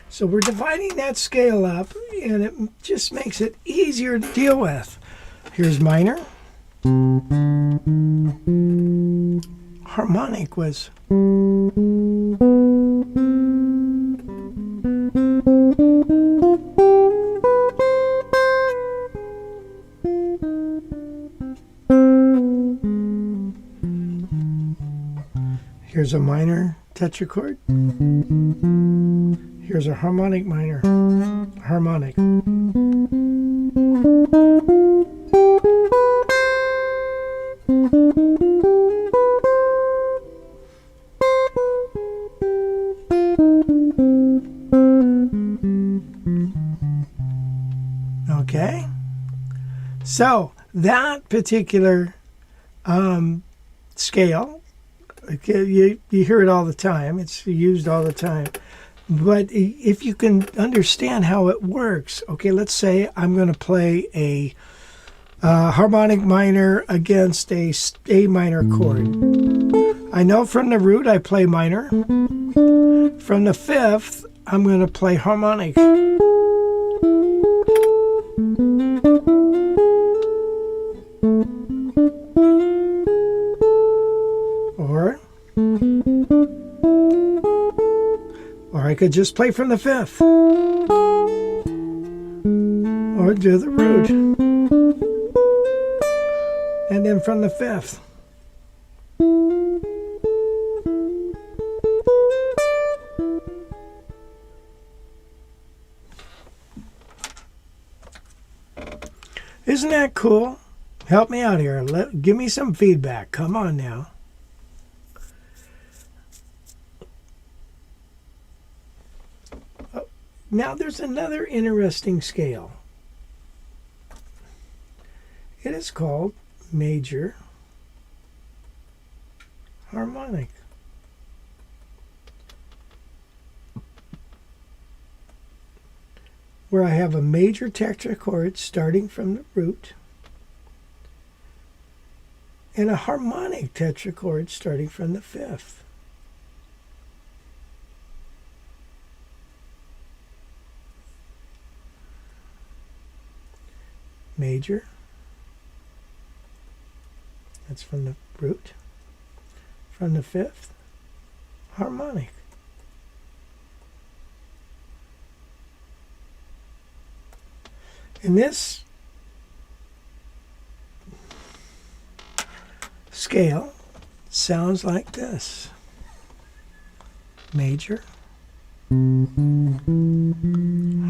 Speaker 1: So we're dividing that scale up, and it just makes it easier to deal with. Here's minor. Harmonic was. Here's a minor tetrachord. Here's a harmonic minor. Harmonic. Okay, so that particular scale, you hear it all the time. It's used all the time. But if you can understand how it works, okay, let's say I'm going to play a harmonic minor against a minor chord. I know from the root I play minor. From the fifth, I'm going to play harmonic. Or I could just play from the fifth. Or do the root. And then from the fifth. Isn't that cool? Help me out here. Give me some feedback. Come on now. Now there's another interesting scale. It is called major harmonic. Where I have a major tetrachord starting from the root and a harmonic tetrachord starting from the fifth. Major, that's from the root, from the fifth, harmonic. And this scale sounds like this. Major,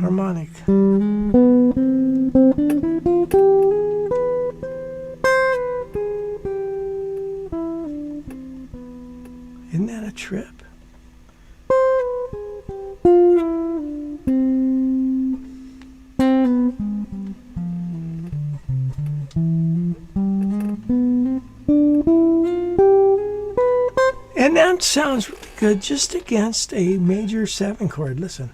Speaker 1: harmonic. Isn't that a trip? And that sounds really good just against a major 7 chord. Listen.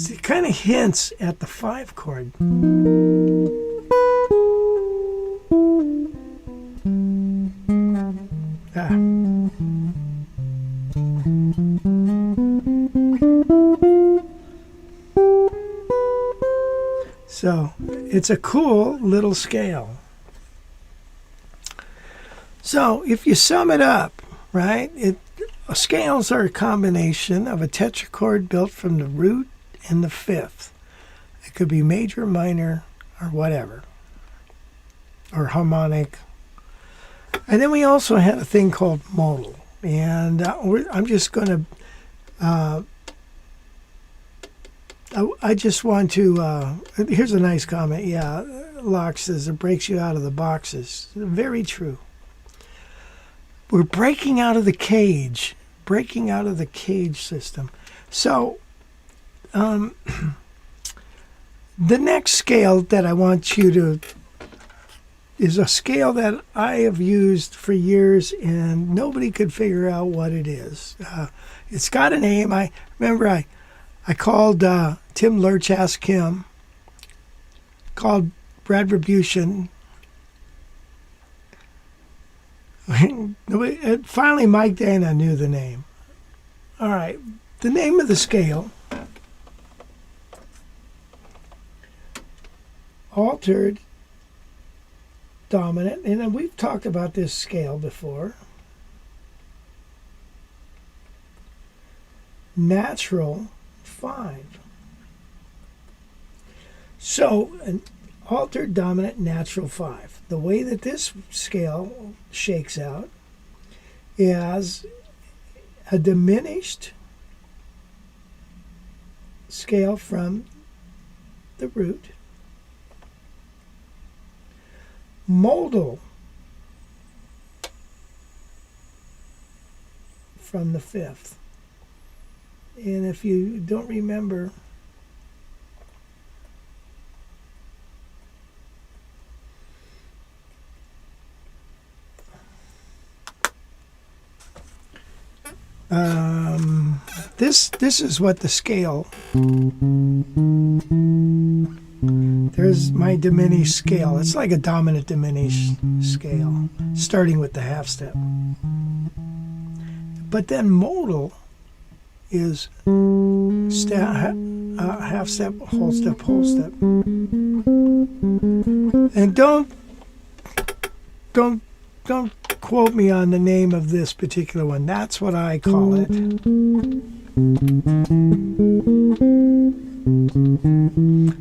Speaker 1: It kind of hints at the 5 chord. So it's a cool little scale. So if you sum it up, right, scales are a combination of a tetrachord built from the root and the fifth. It could be major, minor, or whatever, or harmonic. And then we also had a thing called modal. And I'm just going to, I just want to, here's a nice comment. Yeah, Locke says it breaks you out of the boxes. Very true. We're breaking out of the cage system. So the next scale that I want you to is a scale that I have used for years and nobody could figure out what it is. It's got a name. I remember I called Tim Lurch, asked him, called Brad Rebution. Finally, Mike Dana knew the name. All right, the name of the scale, altered dominant, and we've talked about this scale before. Natural 5. So an altered dominant natural 5. The way that this scale shakes out is a diminished scale from the root, modal from the 5th. And if you don't remember, this is what the scale. There's my diminished scale. It's like a dominant diminished scale, starting with the half step. But then modal is half step, whole step, whole step. And don't quote me on the name of this particular one. That's what I call it.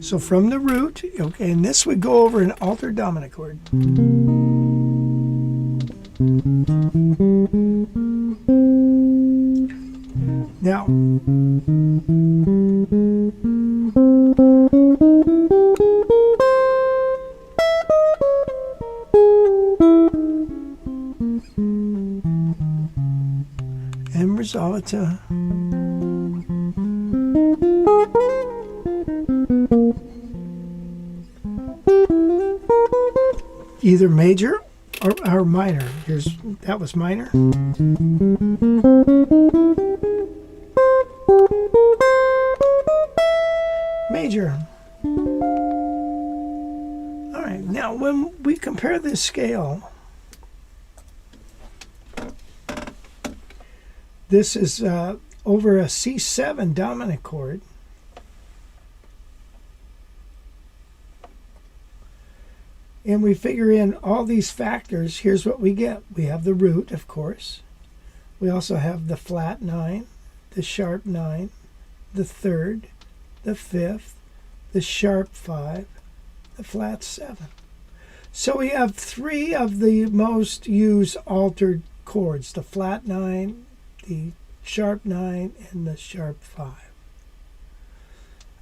Speaker 1: So from the root, okay, and this would go over an altered dominant chord. Now, and resolve it to either major or minor. That was minor. Major. All right, now when we compare this scale, this is over a C7 dominant chord. And we figure in all these factors. Here's what we get. We have the root, of course. We also have the flat 9, the sharp 9, the 3rd, the 5th, the sharp 5, the flat 7. So we have 3 of the most used altered chords, the flat 9, the sharp 9, and the sharp 5.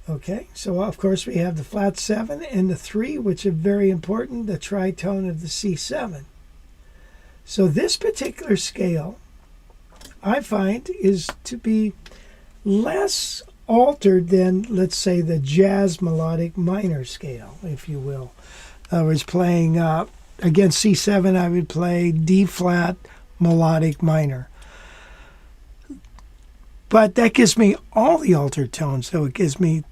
Speaker 1: Okay, so of course we have the flat 7 and the 3, which are very important, the tritone of the C7. So this particular scale, I find, is to be less altered than, let's say, the jazz melodic minor scale, if you will. I was playing, against C7, I would play D flat melodic minor. But that gives me all the altered tones. So it gives me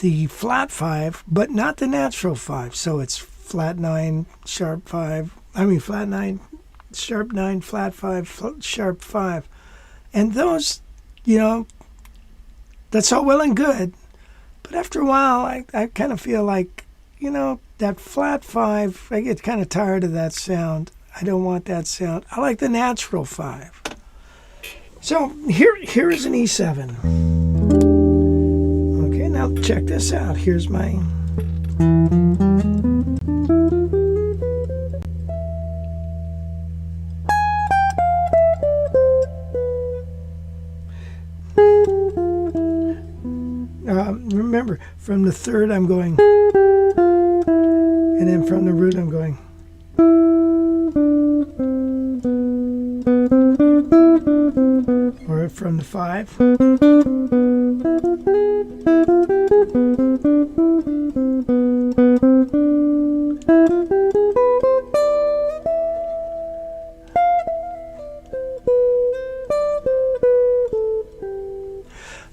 Speaker 1: the flat 5, but not the natural 5. So it's flat 9, sharp 5. Flat 9, sharp 9, flat 5, sharp 5. And those, that's all well and good. But after a while, I kind of feel like, that flat 5, I get kind of tired of that sound. I don't want that sound. I like the natural 5. So here is an E7. Okay, now check this out. Here's my... remember, from the 3rd I'm going... and then from the root I'm going... or from the 5.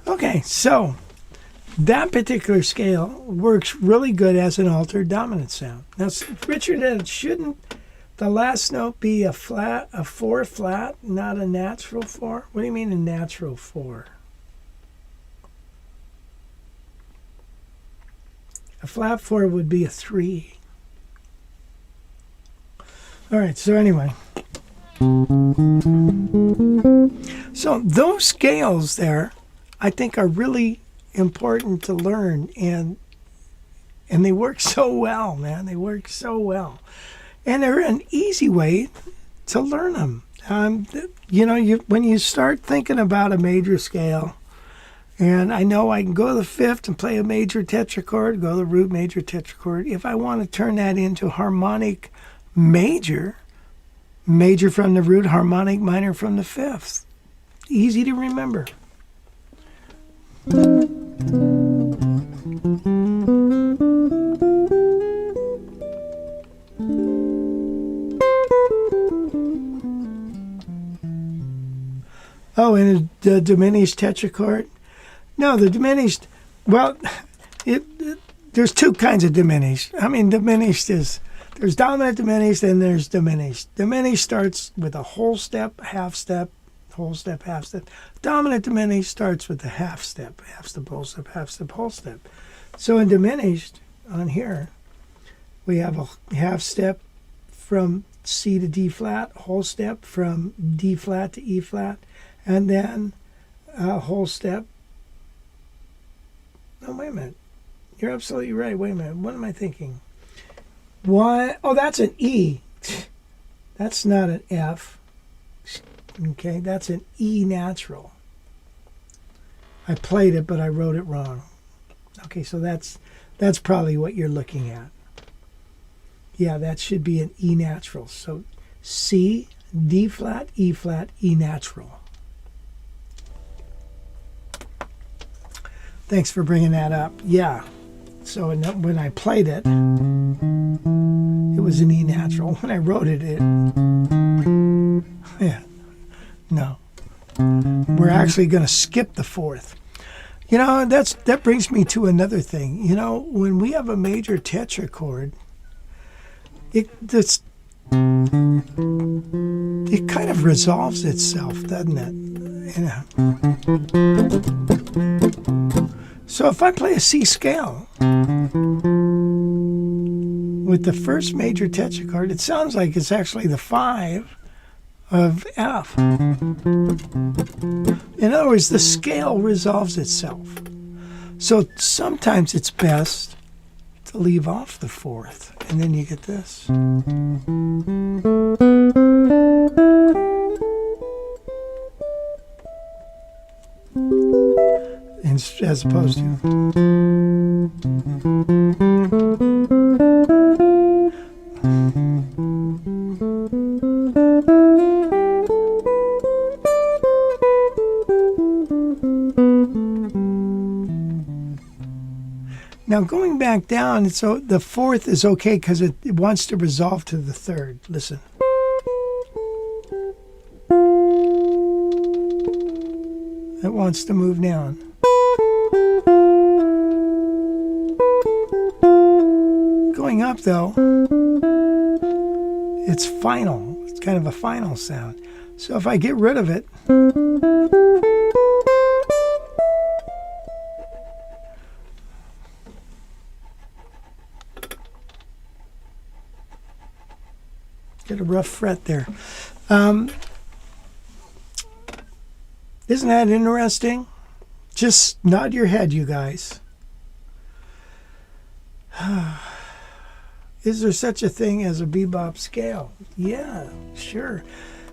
Speaker 1: Okay, so that particular scale works really good as an altered dominant sound. Now, Richard, shouldn't the last note be a 4 flat, not a natural 4? What do you mean a natural 4? A flat 4 would be a 3. All right, so anyway. So those scales there, I think, are really important to learn. And And they work so well, man. They work so well. And they're an easy way to learn them. When you start thinking about a major scale, and I know I can go to the fifth and play a major tetrachord, go to the root major tetrachord. If I want to turn that into harmonic major, major from the root, harmonic minor from the fifth. Easy to remember. Oh, and the diminished tetrachord? No, the diminished, well, there's two kinds of diminished. I mean, diminished is, there's dominant diminished and there's diminished. Diminished starts with a whole step, half step, whole step, half step. Dominant diminished starts with the half step, whole step, half step, whole step. So in diminished, on here, we have a half step from C to D flat, whole step from D flat to E flat, and then a whole step. No, wait a minute. You're absolutely right. Wait a minute. What am I thinking? Why? Oh, that's an E. That's not an F. Okay, that's an E natural. I played it, but I wrote it wrong. Okay, so that's probably what you're looking at. Yeah, that should be an E natural. So C, D flat, E natural. Thanks for bringing that up. Yeah. So when I played it, it was an E natural. When I wrote it, yeah. No. We're actually going to skip the fourth. That brings me to another thing. When we have a major tetrachord, it kind of resolves itself, doesn't it? So if I play a C scale with the first major tetrachord, it sounds like it's actually the 5 of F. In other words, the scale resolves itself. So sometimes it's best to leave off the fourth, and then you get this. As opposed to. Now going back down, so the fourth is okay because it wants to resolve to the third. Listen. It wants to move down. Going up, though, it's final. It's kind of a final sound. So if I get rid of it, get a rough fret there. Isn't that interesting? Just nod your head, you guys. Is there such a thing as a bebop scale? Yeah, sure.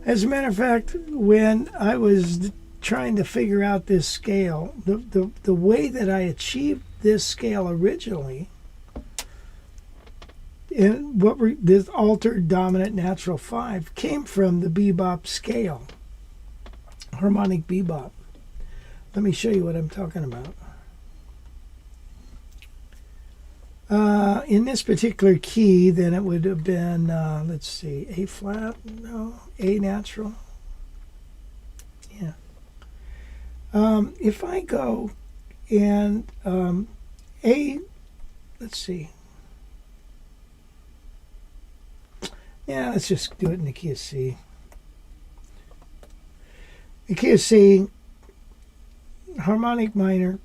Speaker 1: As a matter of fact, when I was trying to figure out this scale, the way that I achieved this scale originally, this altered dominant natural 5 came from the bebop scale, harmonic bebop. Let me show you what I'm talking about. In this particular key, then it would have been, let's see, A flat, no, A natural. Yeah. If I go and A, let's see. Yeah, let's just do it in the key of C. The key of C, harmonic minor,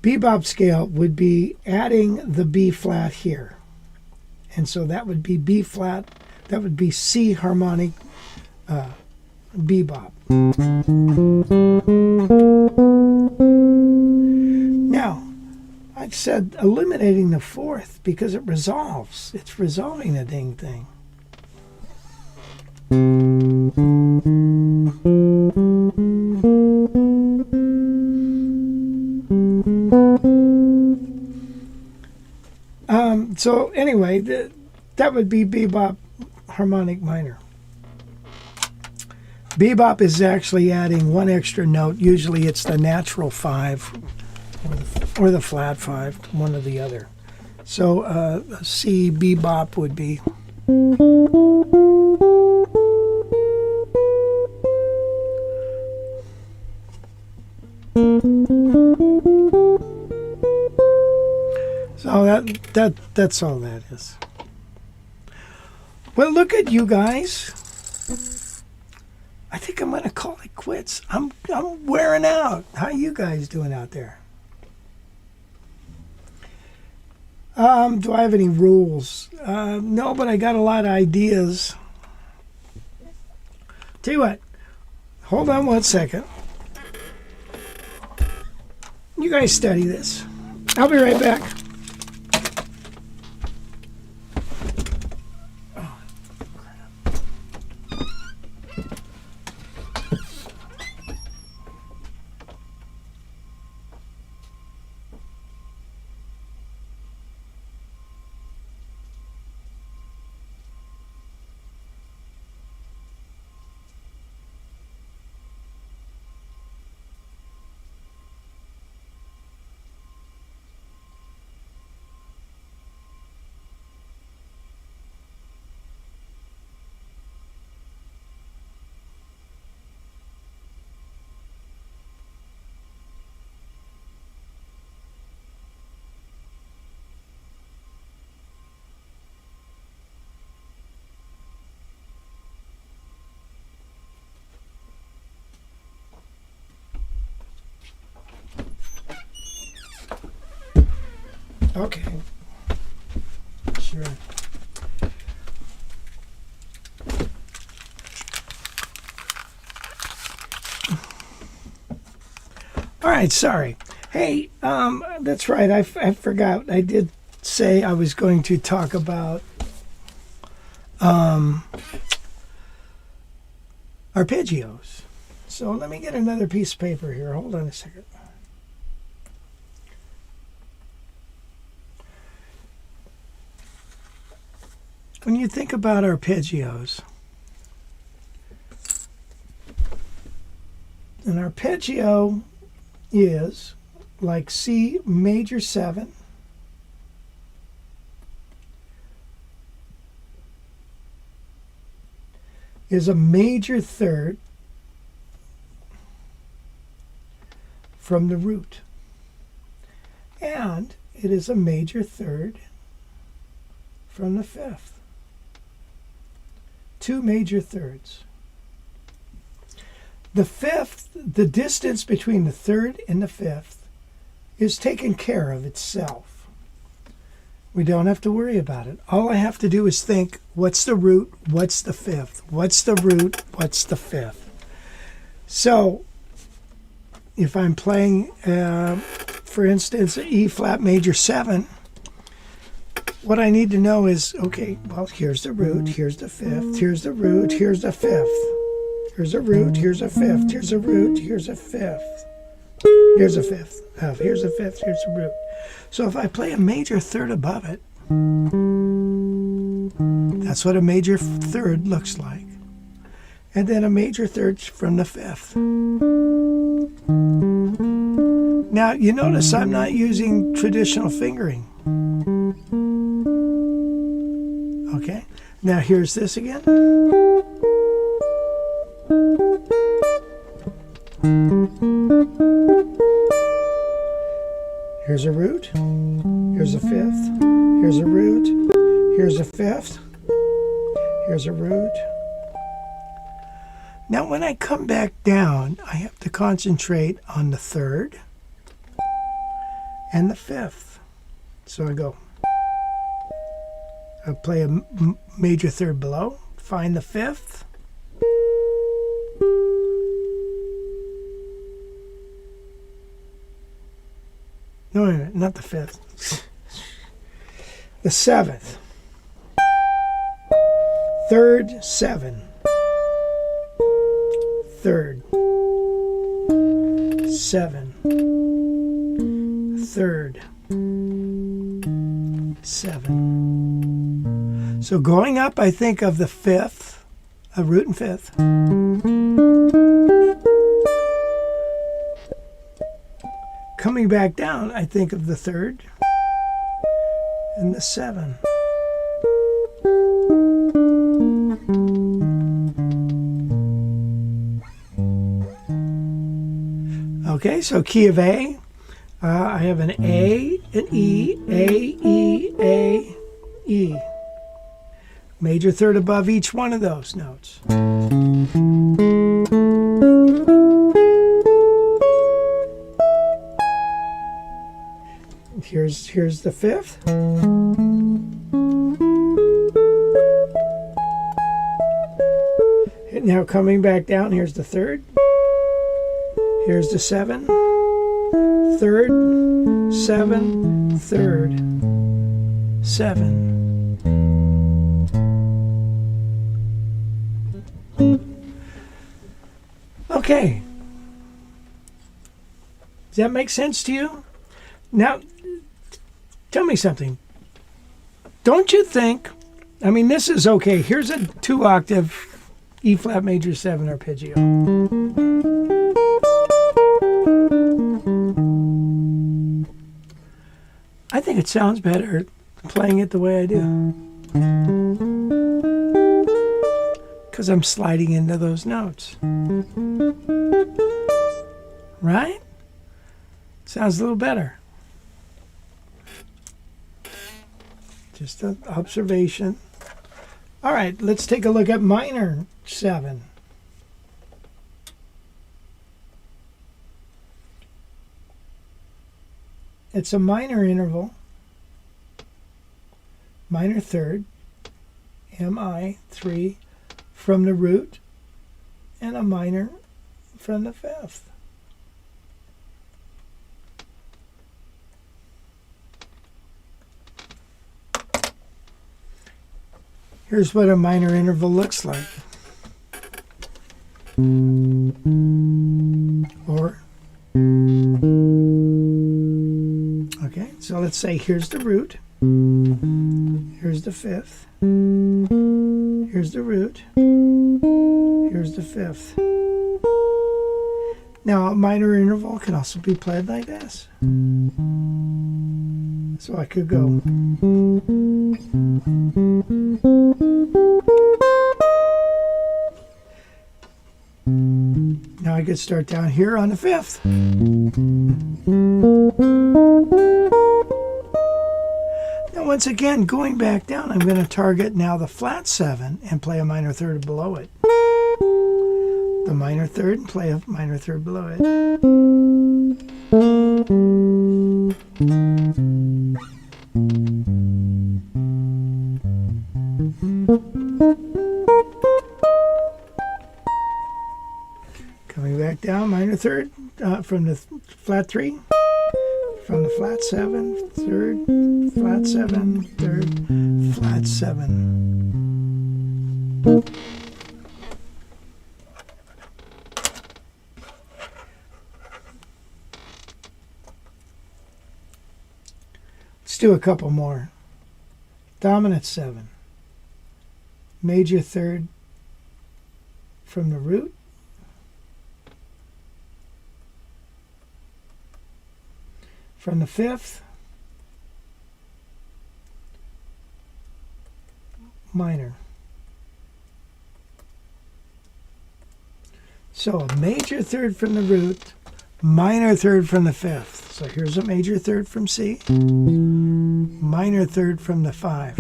Speaker 1: bebop scale would be adding the B flat here. And so that would be B flat, that would be C harmonic bebop. Now, I said eliminating the fourth because it resolves. It's resolving the dang thing. So anyway, that would be bebop harmonic minor. Bebop is actually adding one extra note. Usually it's the natural 5 or the flat 5, one or the other. So C bebop would be. So that's all that is. Well, look at you guys. I think I'm going to call it quits. I'm wearing out. How you guys doing out there? Do I have any rules? No, but I got a lot of ideas. Tell you what, hold on one second. You guys study this. I'll be right back. Okay. Sure. All right, sorry. Hey, that's right. I forgot. I did say I was going to talk about arpeggios. So let me get another piece of paper here. Hold on a second. When you think about arpeggios, an arpeggio is like C major 7, is a major third from the root, and it is a major third from the fifth. 2 major thirds. The fifth, the distance between the third and the fifth, is taken care of itself. We don't have to worry about it. All I have to do is think, what's the root, what's the fifth? What's the root, what's the fifth? So, if I'm playing, for instance, E flat major 7, what I need to know is, okay, well, here's the root, here's the fifth, here's the root, here's the fifth. Here's a root, here's a fifth, here's a root, here's a fifth. Here's a fifth, here's a fifth, here's a root. So if I play a major third above it, that's what a major third looks like. And then a major third from the fifth. Now, you notice I'm not using traditional fingering. Okay, now here's this again. Here's a root, here's a fifth, here's a root, here's a fifth, here's a root. Now when I come back down, I have to concentrate on the third and the fifth. So I go. I play a major third below, find the fifth, No, wait a minute, not the 5th. The 7th. 3rd, 7. 3rd. 7. 3rd. 7. So going up, I think of the 5th, a root and 5th. Coming back down, I think of the 3rd and the 7. Okay, so key of A. I have an A, an E, A, E. Major third above each one of those notes. Here's the 5th. And now coming back down, here's the 3rd. Here's the 7. 3rd, 7, 3rd, 7. Okay. Does that make sense to you? Now, tell me something. Don't you think, I mean, this is okay. Here's a 2-octave E flat major 7 arpeggio. I think it sounds better playing it the way I do. Because I'm sliding into those notes. Right? Sounds a little better. Just an observation. All right, let's take a look at minor 7. It's a minor interval, minor third, MI 3 from the root, and a minor from the 5th. Here's what a minor interval looks like. Or, okay, so let's say here's the root, here's the 5th, here's the root, here's the 5th. Now a minor interval can also be played like this. So I could go. Now I could start down here on the 5th. Now once again, going back down, I'm going to target now the flat 7 and play a minor third below it. The minor third and play a minor third below it. Coming back down, minor third from the flat 3, from the flat 7, third, flat 7, third, flat 7. Let's do a couple more. Dominant 7, major third from the root, from the 5th, minor. So a major third from the root, minor third from the 5th. So here's a major third from C, minor third from the 5.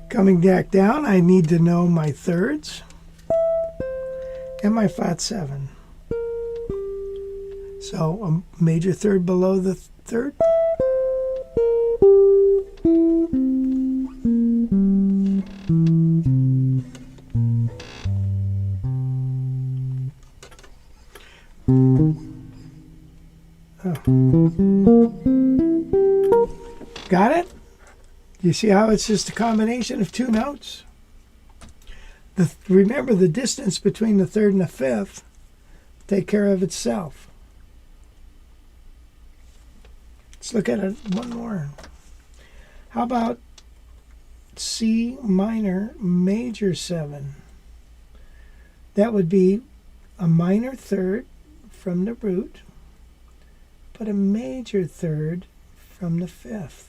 Speaker 1: Coming back down, I need to know my thirds and my flat 7. So a major third below the third. Got it? You see how it's just a combination of two notes? Remember, the distance between the third and the fifth take care of itself. Let's look at it one more. How about C minor major 7? That would be a minor third from the root, but a major third from the fifth.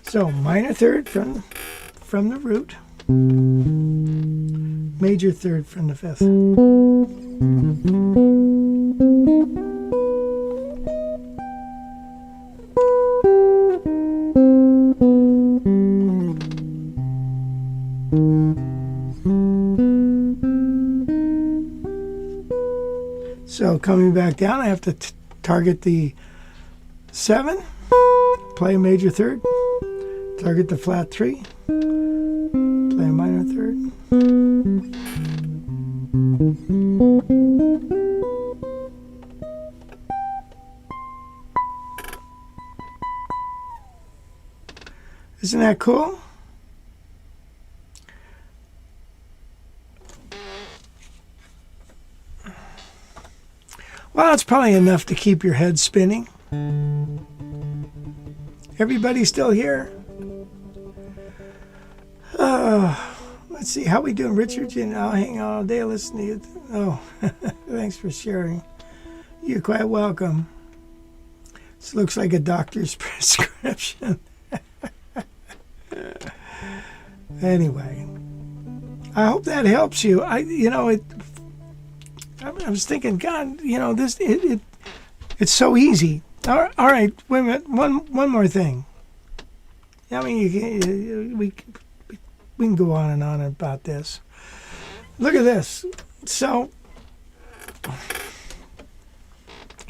Speaker 1: So minor third from the root, major third from the fifth. So coming back down, I have to target the 7, play a major third. Target the flat 3, play a minor third. Isn't that cool? Well, it's probably enough to keep your head spinning. Everybody still here? Let's see, how we doing, Richard? I'll hang out all day listening to you. Oh, thanks for sharing. You're quite welcome. This looks like a doctor's prescription. Anyway, I hope that helps you. I was thinking, God, it's so easy. All right, wait a minute. One more thing. I mean, we can go on and on about this. Look at this. So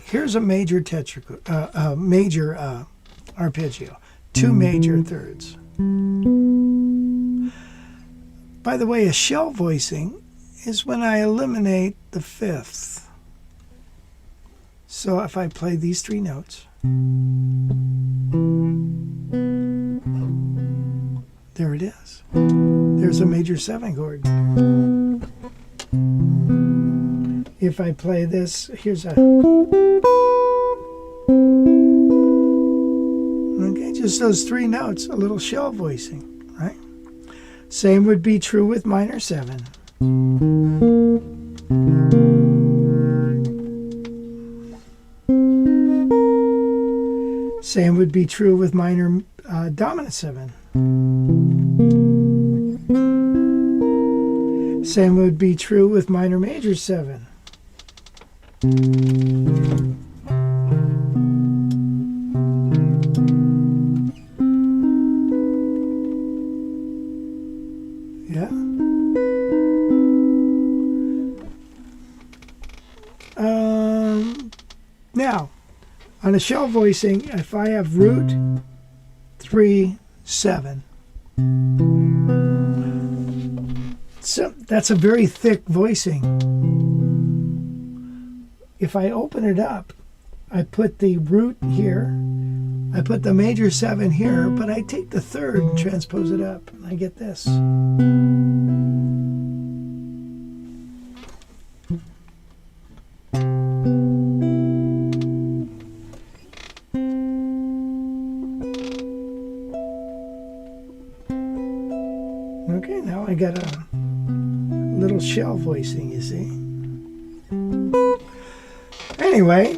Speaker 1: here's a major tetrachord, major arpeggio, 2 major thirds. By the way, a shell voicing is when I eliminate the fifth. So if I play these 3 notes, there it is. There's a major 7 chord. If I play this, here's a... Okay, just those 3 notes, a little shell voicing, right? Same would be true with minor 7. Same would be true with minor dominant 7. Same would be true with minor major 7. Yeah. Now, on a shell voicing, if I have root 3, 7, so that's a very thick voicing. If I open it up, I put the root here, I put the major 7 here, but I take the third and transpose it up, and I get this. Okay, now I got a little shell voicing, you see. Anyway,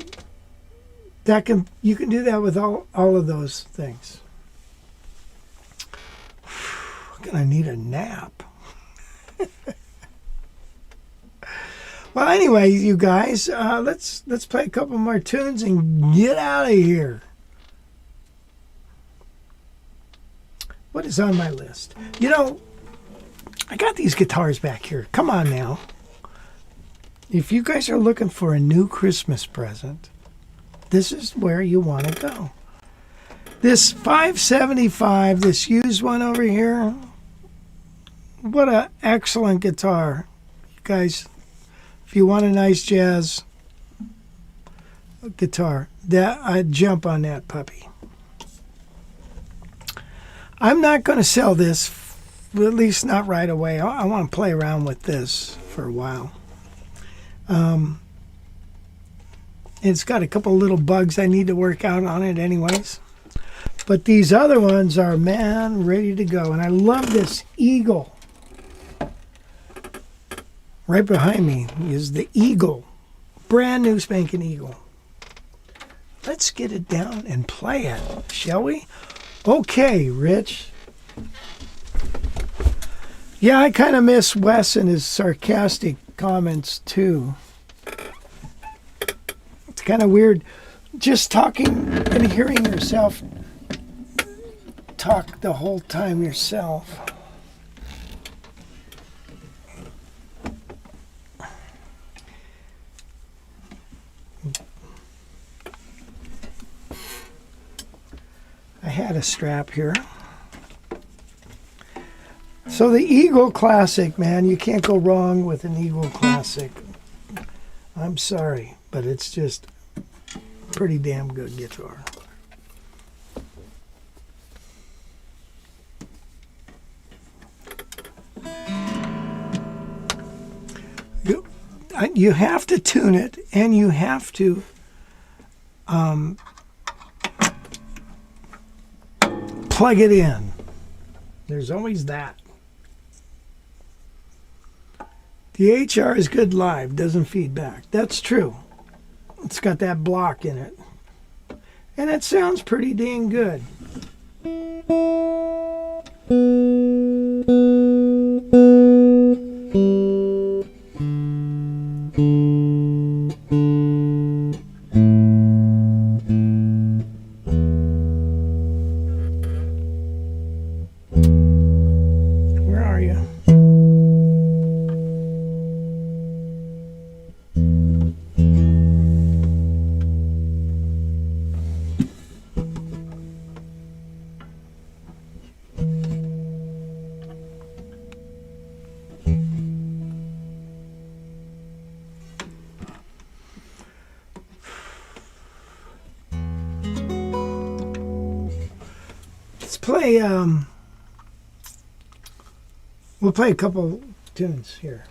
Speaker 1: you can do that with all of those things. I'm gonna need a nap. Well, anyway, you guys, let's play a couple more tunes and get out of here. What is on my list? You know, I got these guitars back here. Come on now. If you guys are looking for a new Christmas present, this is where you want to go. This 575, this used one over here, what an excellent guitar. You guys, if you want a nice jazz guitar, I'd jump on that puppy. I'm not going to sell this, at least not right away. I want to play around with this for a while. It's got a couple little bugs I need to work out on it anyways. But these other ones are, man, ready to go. And I love this Eagle. Right behind me is the Eagle. Brand new spanking Eagle. Let's get it down and play it, shall we? Okay, Rich. Yeah, I kind of miss Wes and his sarcastic comments too. It's kind of weird just talking and hearing yourself talk the whole time yourself. I had a strap here. So the Eagle Classic, man, you can't go wrong with an Eagle Classic. I'm sorry, but it's just pretty damn good guitar. You have to tune it, and you have to plug it in. There's always that. The HR is good live, doesn't feed back. That's true. It's got that block in it. And it sounds pretty dang good. Where are you? Let's play, we'll play a couple tunes here.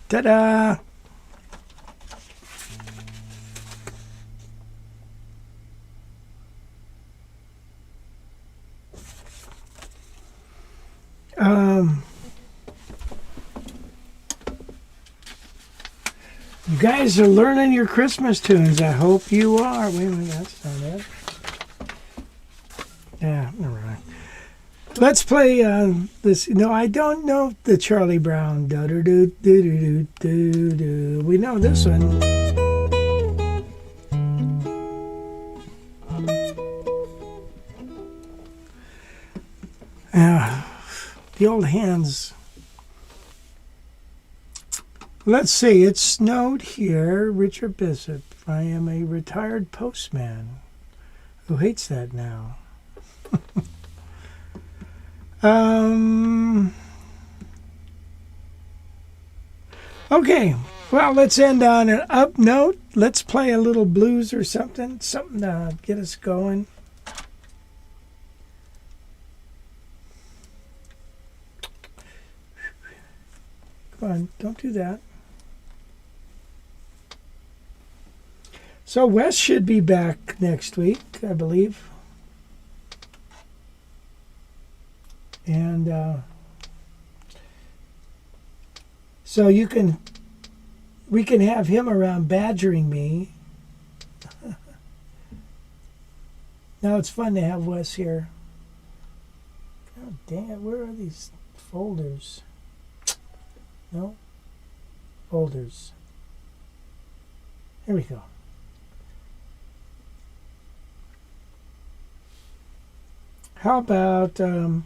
Speaker 1: Ta-da! You guys are learning your Christmas tunes. I hope you are. Wait a minute, that's not it. Yeah, never mind. Let's play this. No, I don't know the Charlie Brown. Do do do do do do. We know this one. The old hands. Let's see. It snowed here. Richard Bishop. I am a retired postman who hates that now. Okay, well, let's end on an up note. Let's play a little blues or something to get us going. Come on, don't do that. So Wes should be back next week, I believe. And so we can have him around badgering me. Now it's fun to have Wes here. God damn it, where are these folders? No? Folders. Here we go. How about, oh.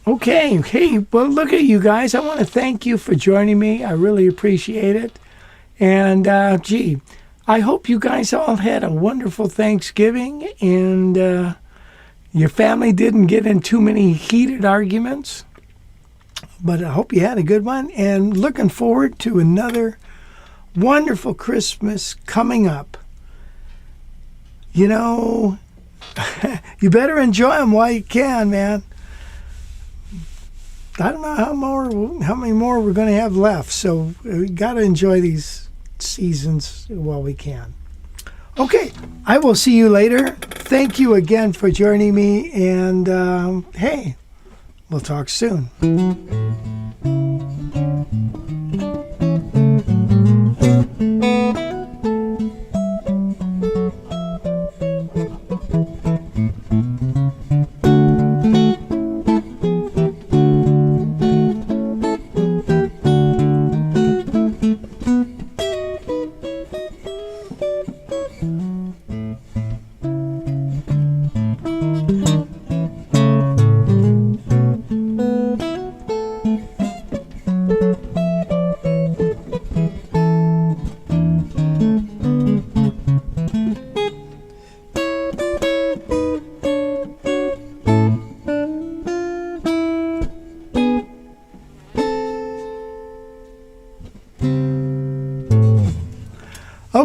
Speaker 1: Okay, hey, well, look at you guys. I want to thank you for joining me. I really appreciate it. And, gee, I hope you guys all had a wonderful Thanksgiving and your family didn't get in too many heated arguments. But I hope you had a good one. And looking forward to another wonderful Christmas coming up. You know, you better enjoy them while you can, man. I don't know how many more we're going to have left, so we got to enjoy these seasons while we can. Okay, I will see you later. Thank you again for joining me, and hey, we'll talk soon.